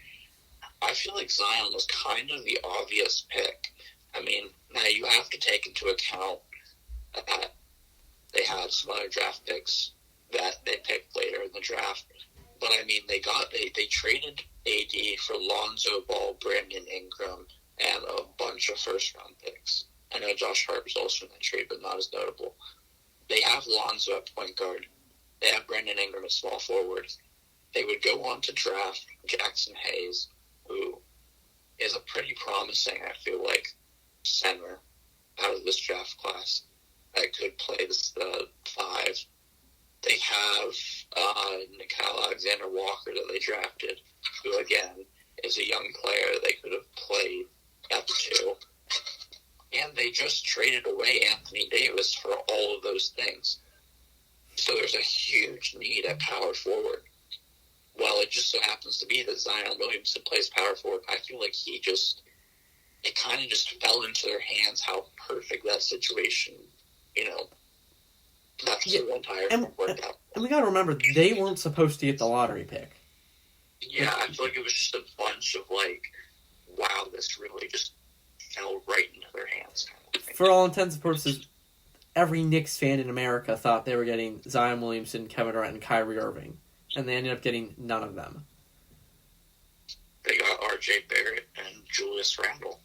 I feel like Zion was kind of the obvious pick I mean, now you have to take into account that they had some other draft picks that they picked later in the draft. But I mean, they traded AD for Lonzo Ball, Brandon Ingram, and a bunch of first-round picks. I know Josh Hart was also in that trade, but not as notable. They have Lonzo at point guard. They have Brandon Ingram at small forward. They would go on to draft Jackson Hayes, who is a pretty promising, I feel like, center out of this draft class that could play the 5. They have Nickeil Alexander-Walker that they drafted, who, again, is a young player they could have played at the 2. And they just traded away Anthony Davis for all of those things. So there's a huge need at power forward. Well, it just so happens to be that Zion Williamson plays power forward. I feel like it kind of just fell into their hands how perfect that situation, that's the entire worked out. And we got to remember, they weren't supposed to get the lottery pick. Yeah, I feel like it was just a bunch of wow, this really just fell right into their hands. Kind of thing. For all intents and purposes, every Knicks fan in America thought they were getting Zion Williamson, Kevin Durant, and Kyrie Irving. And they ended up getting none of them. They got R.J. Barrett and Julius Randle.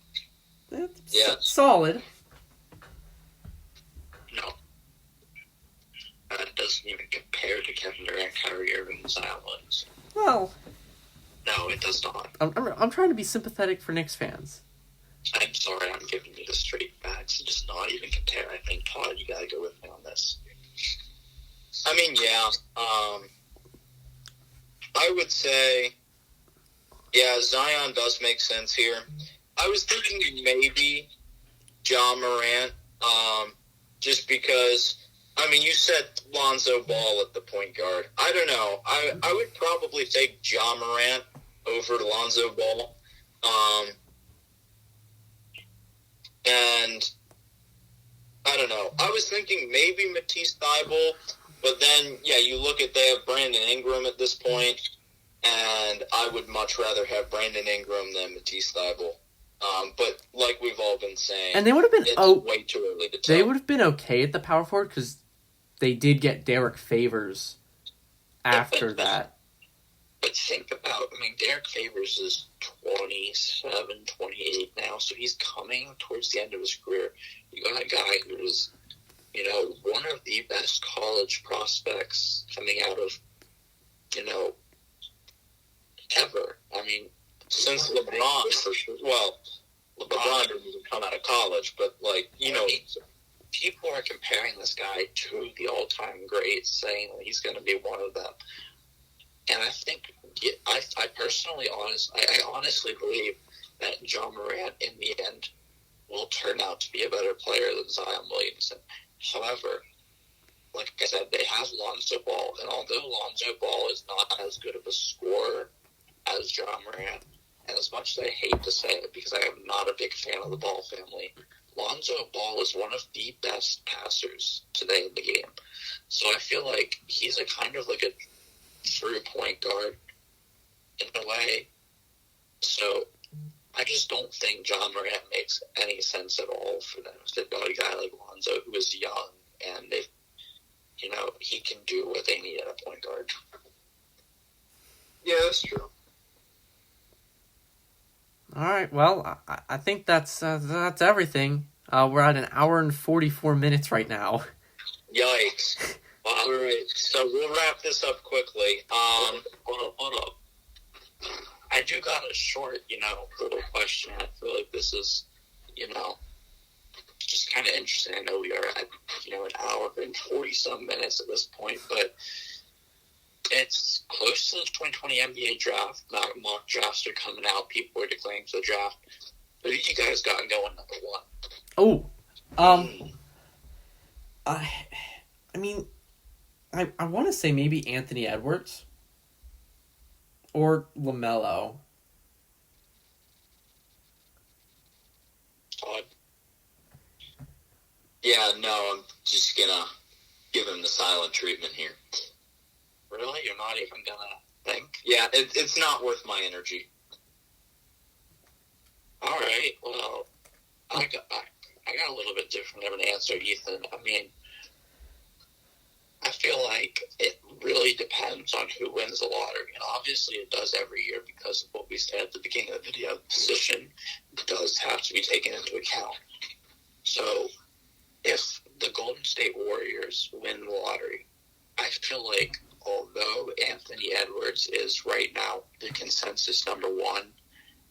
Yeah. Solid. No. That doesn't even compare to Kevin Durant, Kyrie Irving, and Zion Williamson. Well. No, it does not. I'm trying to be sympathetic for Knicks fans. I'm sorry, I'm giving you the straight facts. It does not even compare. I think, Todd, you gotta go with me on this. I mean, yeah. I would say, yeah, Zion does make sense here. I was thinking maybe Ja Morant, just because, I mean, you said Lonzo Ball at the point guard. I don't know. I would probably take Ja Morant over Lonzo Ball. And I don't know. I was thinking maybe Matisse Thybulle, but then, yeah, you look at they have Brandon Ingram at this point, and I would much rather have Brandon Ingram than Matisse Thybulle. But like we've all been saying, and they would have been way too early to tell. They would have been okay at the power forward because they did get Derek Favors after that. But think about, Derek Favors is 27, 28 now, so he's coming towards the end of his career. You got a guy who is, one of the best college prospects coming out of, ever. Since LeBron, for sure. Well, LeBron didn't even come out of college, but, people are comparing this guy to the all-time greats, saying that he's going to be one of them. And I think, I personally, I honestly believe that Ja Morant, in the end, will turn out to be a better player than Zion Williamson. However, like I said, they have Lonzo Ball, and although Lonzo Ball is not as good of a scorer as Ja Morant, and as much as I hate to say it, because I am not a big fan of the Ball family, Lonzo Ball is one of the best passers today in the game. So I feel like he's a kind of like a true point guard in a way. So I just don't think Ja Morant makes any sense at all for them. They've got a guy like Lonzo who is young, and he can do what they need at a point guard. Yeah, that's true. All right, well, I think that's everything. We're at an hour and 44 minutes right now. Yikes. All right, so we'll wrap this up quickly. Hold up. I do got a short, little question. I feel like this is, just kind of interesting. I know we are at, an hour and 40-some minutes at this point, but it's close to the 2020 NBA draft. Mock drafts are coming out. People are declaring for the draft. Who do you guys got going number one? I want to say maybe Anthony Edwards or LaMelo. Todd? Yeah, no, I'm just gonna give him the silent treatment here. Really? You're not even gonna think? Yeah, it's not worth my energy. All right, well, I got a little bit different of an answer, Ethan. I mean, I feel like it really depends on who wins the lottery. And obviously it does every year because of what we said at the beginning of the video. Position does have to be taken into account. So if the Golden State Warriors win the lottery, I feel like although Anthony Edwards is right now the consensus number one,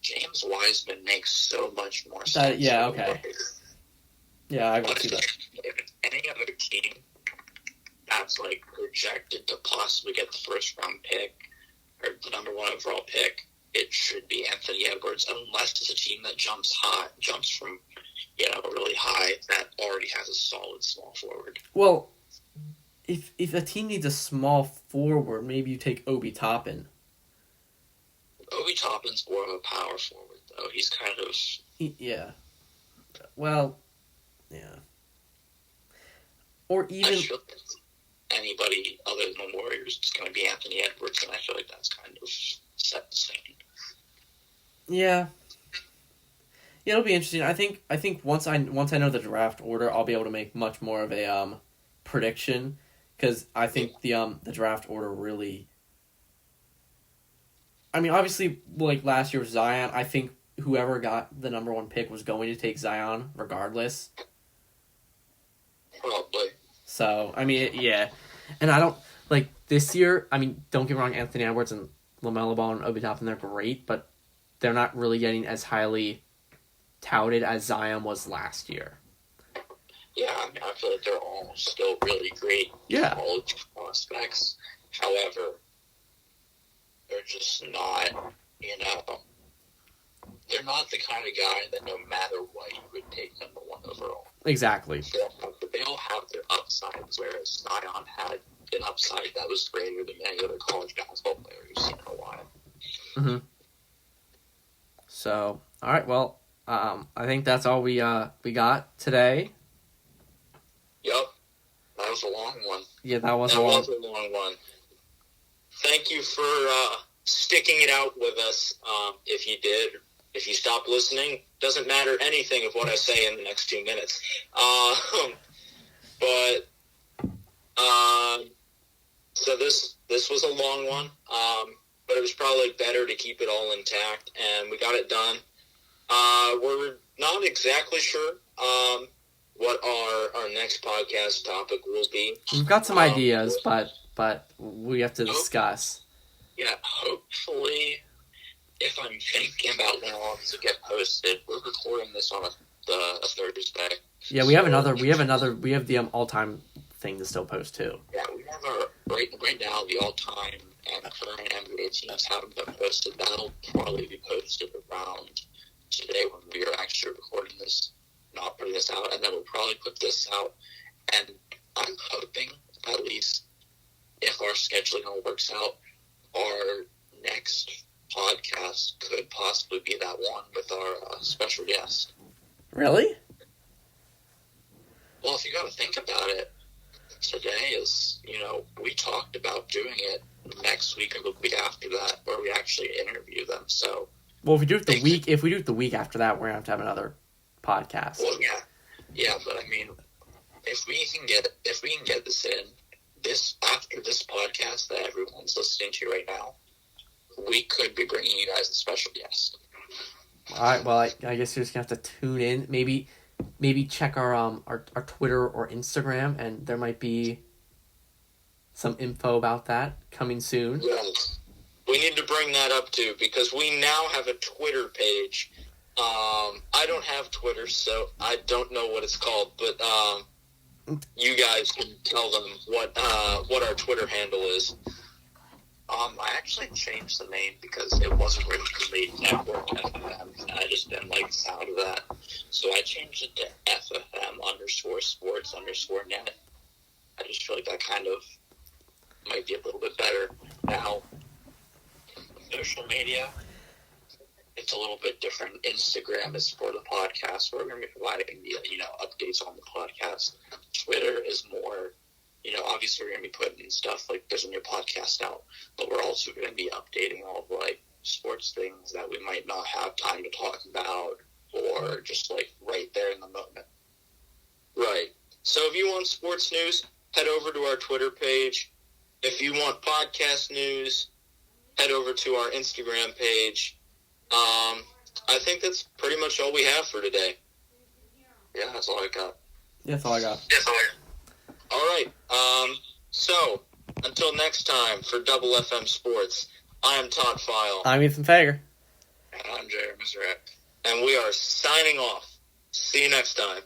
James Wiseman makes so much more sense. Yeah, okay. Yeah, I would see that. If any other team that's like projected to possibly get the first round pick or the number one overall pick, it should be Anthony Edwards, unless it's a team that jumps from really high that already has a solid small forward. Well, if a team needs a small forward, maybe you take Obi Toppin. Obi Toppin's more of a power forward, though. He's kind of... Yeah. Well, yeah. Or even... I feel like anybody other than the Warriors is going to be Anthony Edwards, and I feel like that's kind of set the scene. Yeah. Yeah, it'll be interesting. I think once I know the draft order, I'll be able to make much more of a prediction, because I think the draft order really... I mean, obviously, like last year with Zion, I think whoever got the number one pick was going to take Zion regardless. Probably. So, I mean, yeah. And I don't... Like, this year, I mean, don't get me wrong, Anthony Edwards and LaMelo Ball and Obi Toppin, they're great, but they're not really getting as highly touted as Zion was last year. Yeah, I mean, I feel like they're all still really great college prospects. However, they're just not, they're not the kind of guy that no matter what, you would take number one overall. Exactly. They all have their upsides, whereas Zion had an upside that was greater than any other college basketball player you've seen in a while. Mm-hmm. So, all right, well, I think that's all we got today. Yep. That was a long one. Yeah, that was a long one. Thank you for sticking it out with us. If you did, if you stopped listening, doesn't matter anything of what I say in the next 2 minutes. So this was a long one, but it was probably better to keep it all intact, and we got it done. We're not exactly sure what our next podcast topic will be. We've got some ideas, but we have to discuss. Yeah, hopefully, if I'm thinking about when all this will get posted, we're recording this on a Thursday. Yeah, we have the all-time thing to still post too. Yeah, we have our right now the all-time and current NBA teams haven't been posted. That'll probably be posted around today when we are actually recording this, not putting this out, and then we'll probably put this out. And I'm hoping, at least, if our scheduling all works out, our next podcast could possibly be that one with our special guest. Really? Well, if you got to think about it, today is, we talked about doing it next week or the week after that, where we actually interview them. So, well, if we do it the week after that, we're gonna have another podcast. Well, yeah, but I mean, if we can get this in after this podcast that everyone's listening to right now, we could be bringing you guys a special guest. All right. Well, I guess you're just gonna have to tune in. Maybe check our Twitter or Instagram, and there might be some info about that coming soon. Yes. We need to bring that up too, because we now have a Twitter page. I don't have Twitter, so I don't know what it's called, but you guys can tell them what our Twitter handle is. I actually changed the name because it wasn't originally Network FFM, and I just didn't like the sound of that. So I changed it to FFM_sports_net. I just feel like that kind of might be a little bit better. Now, social media, it's a little bit different. Instagram is for the podcast, where we're going to be providing the updates on the podcast. Twitter is more, obviously we're going to be putting stuff like there's a new podcast out, but we're also going to be updating all of sports things that we might not have time to talk about, or just like right there in the moment. Right. So if you want sports news, head over to our Twitter page. If you want podcast news, head over to our Instagram page. I think that's pretty much all we have for today. Yeah, that's all I got. Yeah, that's all I got. All right. So, until next time for Double FM Sports, I am Todd File. I'm Ethan Fager. And I'm Jeremy Surratt. And we are signing off. See you next time.